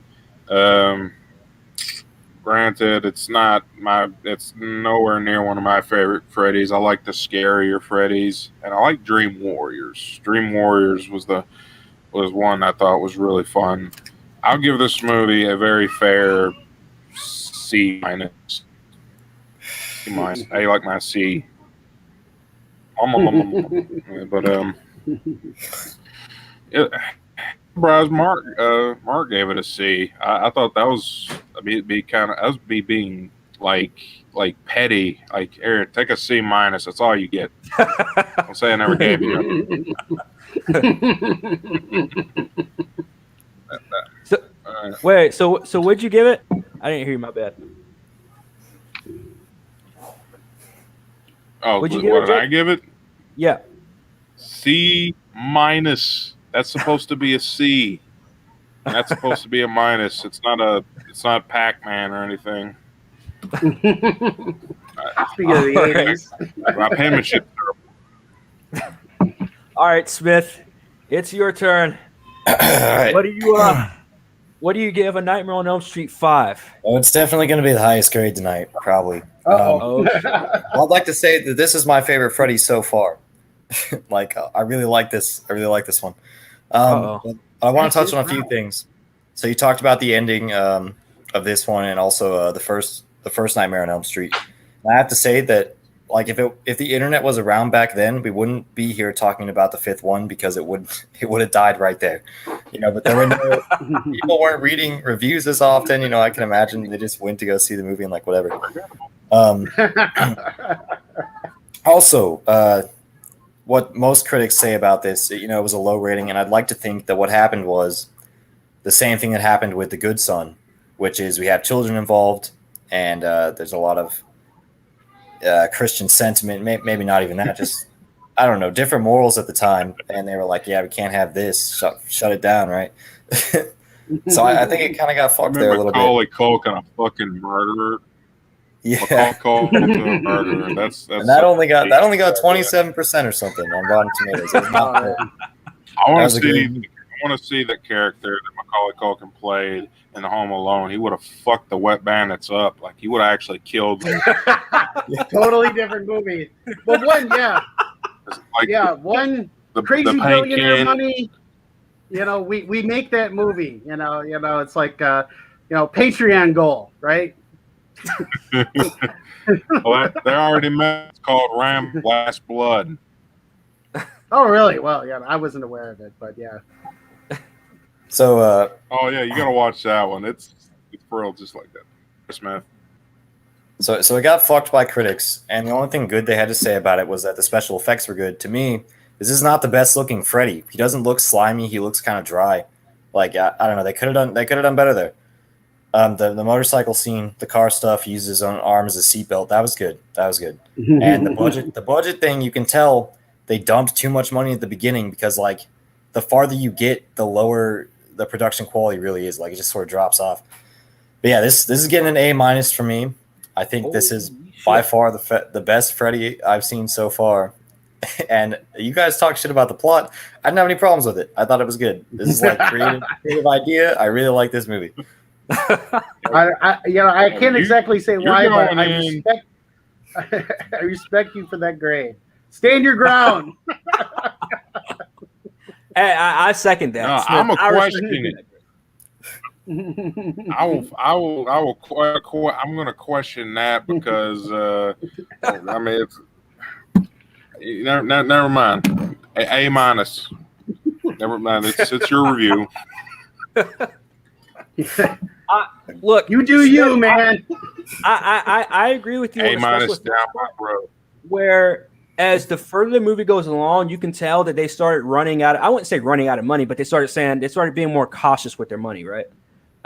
Granted, it's nowhere near one of my favorite Freddys. I like the scarier Freddys, and I like Dream Warriors. Dream Warriors was one I thought was really fun. I'll give this movie a very fair C minus. I like my C. But Mark gave it a C. I thought that was me being like petty. Like, here, take a C minus. That's all you get. I'll say I never gave you. Wait, so what'd you give it? I didn't hear you. My bad. Oh, Would you what did I give it? Yeah. C minus. That's supposed to be a C. And that's supposed to be a minus. It's not Pac-Man or anything. Speaking of the 80s. My penmanship. All right, Smith, it's your turn. All right. What do you give A Nightmare on Elm Street 5? Oh, it's definitely going to be the highest grade tonight, probably. Oh, I'd like to say that this is my favorite Freddy so far. Like, I really like this. I really like this one. I want to touch on a few things. So you talked about the ending of this one, and also the first Nightmare on Elm Street. And I have to say that, like, if the internet was around back then, we wouldn't be here talking about the fifth one, because it would have died right there. But there were people weren't reading reviews as often. I can imagine they just went to go see the movie and like whatever. Also, what most critics say about this, it was a low rating, and I'd like to think that what happened was the same thing that happened with The Good Son, which is we have children involved, and there's a lot of Christian sentiment, maybe not even that, just, I don't know, different morals at the time, and they were like, yeah, we can't have this, shut it down, right? So I think it kind of got fucked there a little Macaulay bit. Culkin, a fucking murderer. Yeah, Macaulay Culkin, a murderer. That's and that only got 27% or something on Rotten Tomatoes. It was not good. I want was to a see. good- I want to see that character that Macaulay Culkin played in The Home Alone. He would have fucked the Wet Bandits up. Like he would have actually killed them. Totally different movie. But Like one the crazy paint billionaire can. money. We make that movie. It's like Patreon goal, right? Well, they already met. It's called Ram Last Blood. Oh, really? Well, yeah, I wasn't aware of it, but yeah. So Oh yeah, you gotta watch that one. It's real, just like that. Smith. So it got fucked by critics, and the only thing good they had to say about it was that the special effects were good. To me, this is not the best looking Freddy. He doesn't look slimy. He looks kind of dry. Like I don't know. They could have done better there. The motorcycle scene, the car stuff. He used his own arm as a seatbelt. That was good. And the budget thing, you can tell they dumped too much money at the beginning because like the farther you get, the lower the production quality really is. Like it just sort of drops off. But yeah, this is getting an A- for me. I think this is by far the best Freddy I've seen so far. And you guys talk shit about the plot. I didn't have any problems with it. I thought it was good. This is like creative idea. I really like this movie. I can't exactly say why, but going I respect you for that grade. Stand your ground. Hey, I second that. No, Smith. I'm a I respect question you. it. I'm going to question that because I mean, it's never mind. A minus. Never mind. It's your review. Look, You do Smith, you, man. I agree with you. A on minus special down effects my road. where as the further the movie goes along, you can tell that they started running out. I wouldn't say running out of money, but they started being more cautious with their money, right?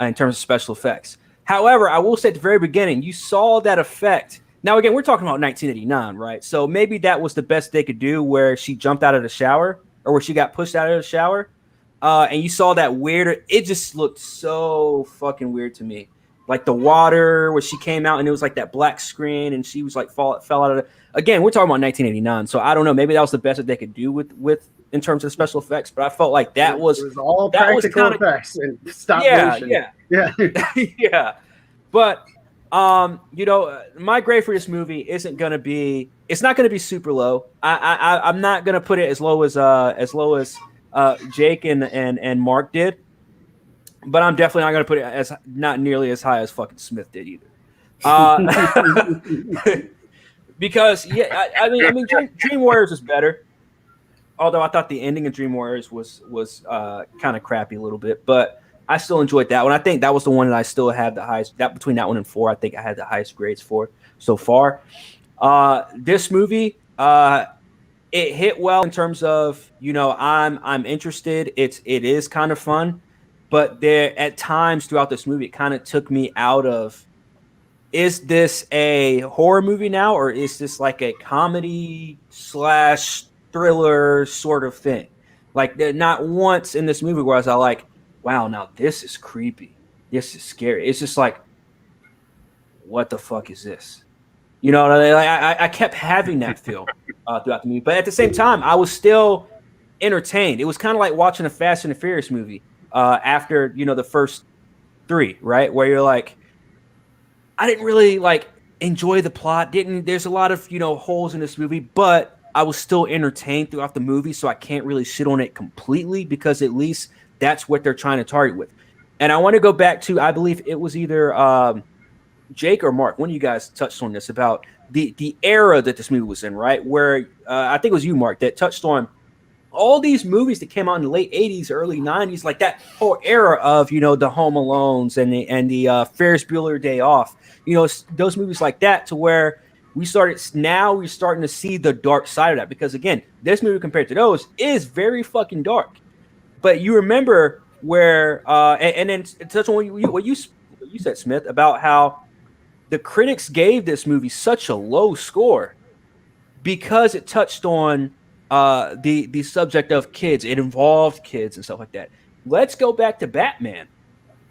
In terms of special effects. However, I will say at the very beginning, you saw that effect. Now, again, we're talking about 1989, right? So maybe that was the best they could do, where she jumped out of the shower or where she got pushed out of the shower, and you saw that weird. It just looked so fucking weird to me. Like the water where she came out and it was like that black screen and she was like fell out of it. Again, we're talking about 1989, so I don't know. Maybe that was the best that they could do with in terms of special effects. But I felt like it was all that was practical kinda, effects and stop motion. Yeah. Yeah. But my grade for this movie isn't gonna be. It's not gonna be super low. I'm not gonna put it as low as Jake and Mark did. But I'm definitely not going to put it as not nearly as high as fucking Smith did either. Because I mean, Dream Warriors is better. Although I thought the ending of Dream Warriors was kind of crappy a little bit, but I still enjoyed that one. I think that was the one that I still had the highest. That between that one and 4, I think I had the highest grades for so far. This movie, it hit well in terms of I'm interested. It is kind of fun. But there, at times throughout this movie, it kind of took me out of, is this a horror movie now, or is this like a comedy / thriller sort of thing? Like, not once in this movie where I was like, wow, now this is creepy. This is scary. It's just like, what the fuck is this? You know, I kept having that feel throughout the movie. But at the same time, I was still entertained. It was kind of like watching a Fast and the Furious movie. After the first 3, right, where you're like, I didn't really like enjoy the plot. There's a lot of holes in this movie, but I was still entertained throughout the movie, so I can't really shit on it completely because at least that's what they're trying to target with. And I want to go back to, I believe it was either Jake or Mark. One of you guys touched on this about the era that this movie was in, right? Where I think it was you, Mark, that touched on all these movies that came out in the late 80s, early 90s, like that whole era of, the Home Alones and the Ferris Bueller Day Off, those movies like that, to where we're starting to see the dark side of that. Because again, this movie compared to those is very fucking dark. But you remember where, and then touch on what you said, Smith, about how the critics gave this movie such a low score because it touched on the subject of kids. It involved kids and stuff like that. Let's go back to Batman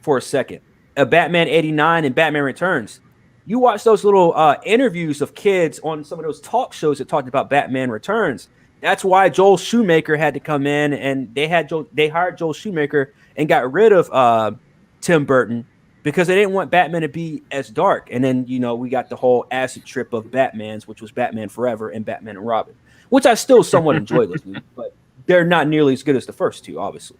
for a second. Batman 89 and Batman Returns. You watch those little interviews of kids on some of those talk shows that talked about Batman Returns. that's why Joel Schumacher had to come in, and they hired Joel Schumacher and got rid of Tim Burton because they didn't want Batman to be as dark. And then we got the whole acid trip of Batman's, which was Batman Forever and Batman and Robin, which I still somewhat enjoy those movies, but they're not nearly as good as the first two, obviously.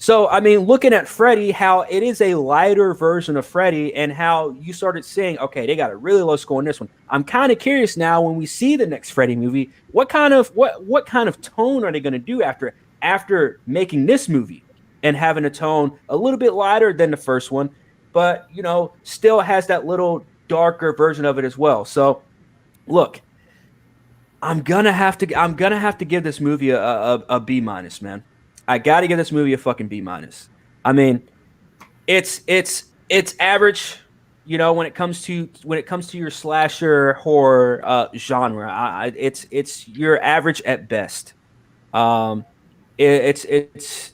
So, I mean, looking at Freddy, how it is a lighter version of Freddy, and how you started saying, okay, they got a really low score in this one. I'm kind of curious now when we see the next Freddy movie, what kind of tone are they going to do after making this movie and having a tone a little bit lighter than the first one, but still has that little darker version of it as well. So, look, I'm gonna have to give this movie a B-, man. I got to give this movie a fucking B-. I mean, it's average, when it comes to your slasher horror genre. It's your average at best. It's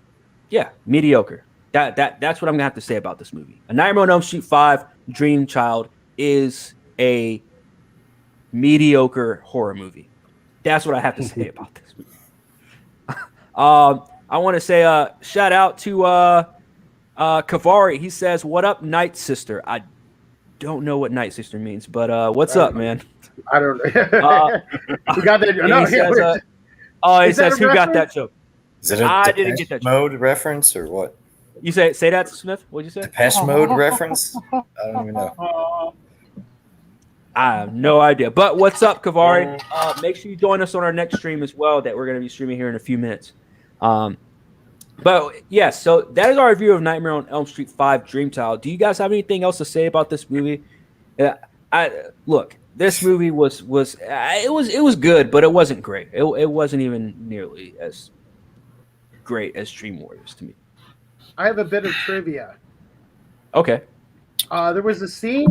mediocre. That's what I'm gonna have to say about this movie. A Nightmare on Elm Street 5 Dream Child is a mediocre horror movie. That's what I have to say about this movie. I want to say shout out to Kavari. He says, "What up, Night Sister?" I don't know what Night Sister means, but what's up, man? I don't know. You got that? No, he says, "Who got that joke?" Is it a I didn't get that joke. Mode reference or what? You say that, Smith? What'd you say? Depeche Mode reference? I don't even know. I have no idea. But what's up, Kavari? Make sure you join us on our next stream as well that we're going to be streaming here in a few minutes. But yes, so that is our review of Nightmare on Elm Street 5 Dream Child. Do you guys have anything else to say about this movie? Look, this movie was good, but it wasn't great. It wasn't even nearly as great as Dream Warriors to me. I have a bit of trivia. Okay. There was a scene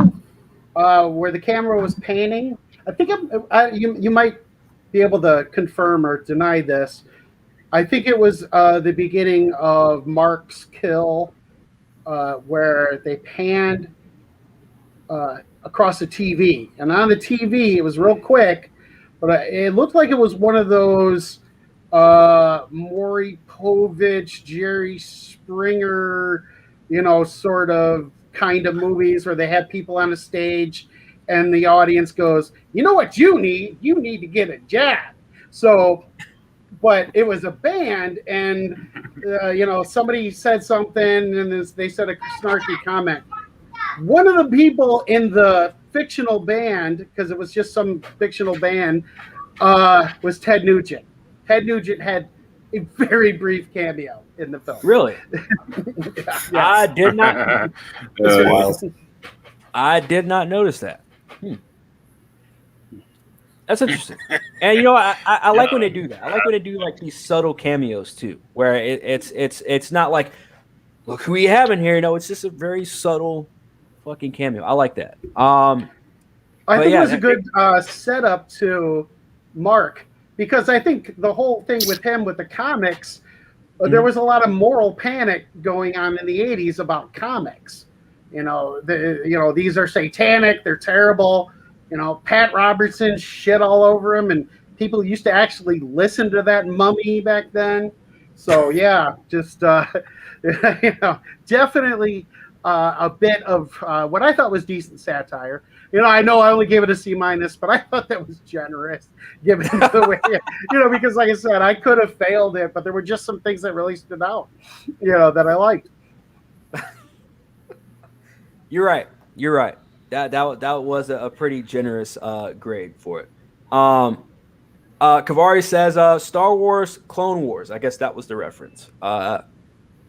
where the camera was panning. I think you might be able to confirm or deny this. I think it was the beginning of Mark's kill, where they panned across the TV, and on the TV it was real quick, but it looked like it was one of those Maury Povich, Jerry Springer, sort of kind of movies where they have people on a stage and the audience goes, "You know what you need? You need to get a jab." So, but it was a band, and somebody said something, and they said a snarky comment. One of the people in the fictional band, because it was just some fictional band, was Ted Nugent. Ted Nugent had a very brief cameo in the film. Really? Yes. I did not. That's wild. I did not notice that. That's interesting. And I like when they do that. I like when they do like these subtle cameos too, where it's not like, look who we have in here. It's just a very subtle fucking cameo. I like that. I think it was a good setup to Mark, because I think the whole thing with him with the comics, there was a lot of moral panic going on in the 80s about comics. These are satanic, they're terrible. Pat Robertson shit all over him, and people used to actually listen to that Mummy back then. So yeah, just definitely a bit of what I thought was decent satire. I know I only gave it a C-, but I thought that was generous, given the way, because like I said, I could have failed it, but there were just some things that really stood out, that I liked. You're right. That was a pretty generous grade for it. Kavari says Star Wars Clone Wars. I guess that was the reference.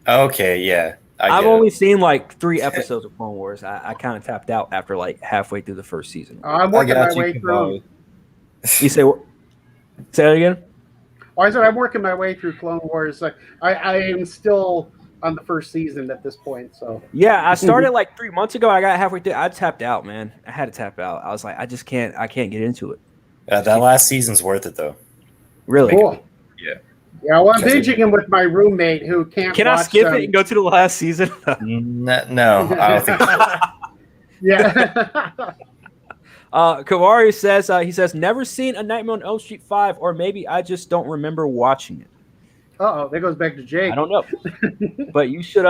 Okay, yeah. I've only seen like 3 episodes of Clone Wars. I kind of tapped out after like halfway through the first season. I'm working my way through. You say that again? I said I'm working my way through Clone Wars. I am still on the first season at this point. So yeah, I started like 3 months ago. I got halfway through. I tapped out, man. I had to tap out. I was like, I can't get into it. Yeah, that last season's worth it though. Really? Cool. Yeah. Yeah, well, I'm binging him with my roommate who can't. Can I skip it and go to the last season? No, I don't think so. Yeah. Kavari says he says never seen a Nightmare on Elm Street 5, or maybe I just don't remember watching it. Uh-oh, that goes back to Jake. I don't know, but you should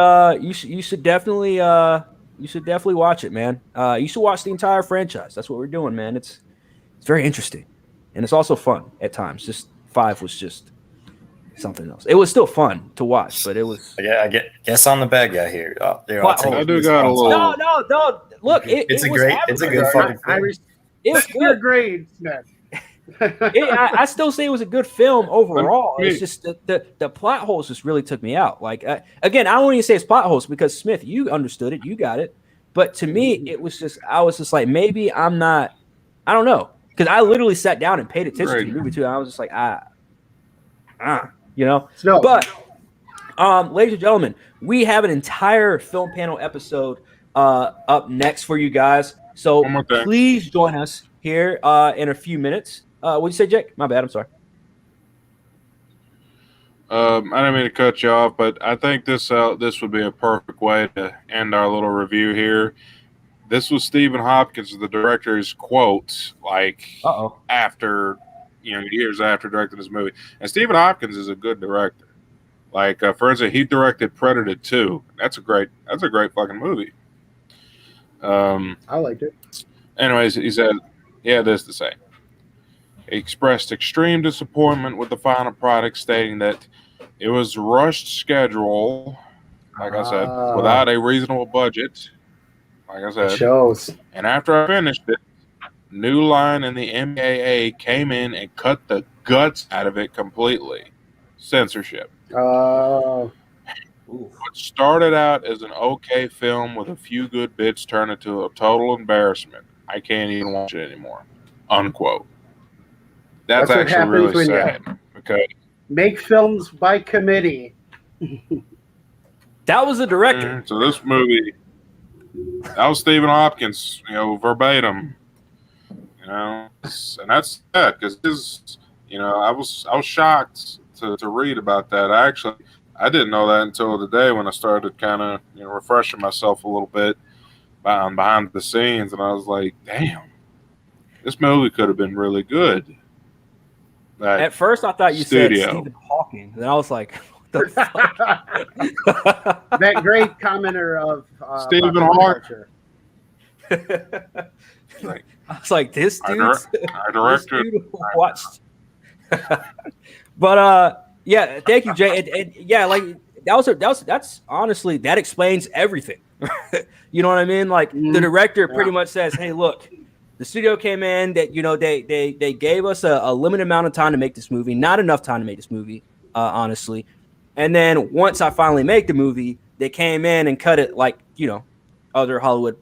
definitely watch it, man. You should watch the entire franchise. That's what we're doing, man. It's very interesting, and it's also fun at times. Just 5 was just something else. It was still fun to watch, but it was. Yeah, I guess I'm the bad guy here. I do got a little. No. Look, it's a good fucking film. It was good grade, Smith. I still say it was a good film overall. It's just the plot holes just really took me out. Like again, I don't even say it's plot holes because Smith, you understood it, you got it. But to me, it was just I was just like maybe I'm not. I don't know because I literally sat down and paid attention to the movie too. I was just like you know. No. But ladies and gentlemen, we have an entire film panel episode up next for you guys. So please join us here in a few minutes. What'd you say, Jake? My bad. I'm sorry. I didn't mean to cut you off, but I think this would be a perfect way to end our little review here. This was Stephen Hopkins, the director's quote, after years after directing this movie. And Stephen Hopkins is a good director. Like for instance, he directed Predator 2. That's a great fucking movie. I liked it. Anyways, he said he had this to say. He expressed extreme disappointment with the final product, stating that it was a rushed schedule, like I said, without a reasonable budget, like I said. It shows. And after I finished it, New Line and the MAA came in and cut the guts out of it completely. Censorship. What started out as an okay film with a few good bits turned into a total embarrassment. I can't even watch it anymore. Unquote. That's actually really sad. Because make films by committee. That was the director. So this movie, that was Stephen Hopkins, verbatim. And that's sad because I was shocked to read about that. I didn't know that until today when I started kind of refreshing myself a little bit behind the scenes, and I was like, damn, this movie could have been really good. At first, I thght you said Stephen Hawking, and I was like, what the fuck? That great commenter of Stephen Hawking. I was like, this dude. Our director watched. But yeah, thank you, Jay. And yeah, like that's honestly that explains everything. You know what I mean? Like the director pretty much says, "Hey, look, the studio came in that they gave us a limited amount of time to make this movie, not enough time to make this movie, honestly. And then once I finally make the movie, they came in and cut it like other Hollywood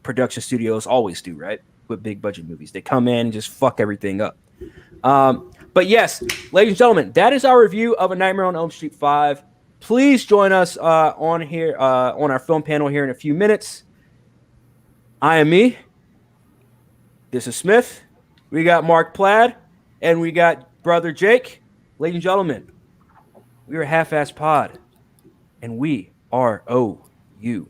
production studios always do, right? With big budget movies, they come in and just fuck everything up." But yes, ladies and gentlemen, that is our review of A Nightmare on Elm Street 5. Please join us on our film panel here in a few minutes. I am me. This is Smith. We got Mark Plaid, and we got Brother Jake. Ladies and gentlemen, we are Half-Ass Pod, and we are OU.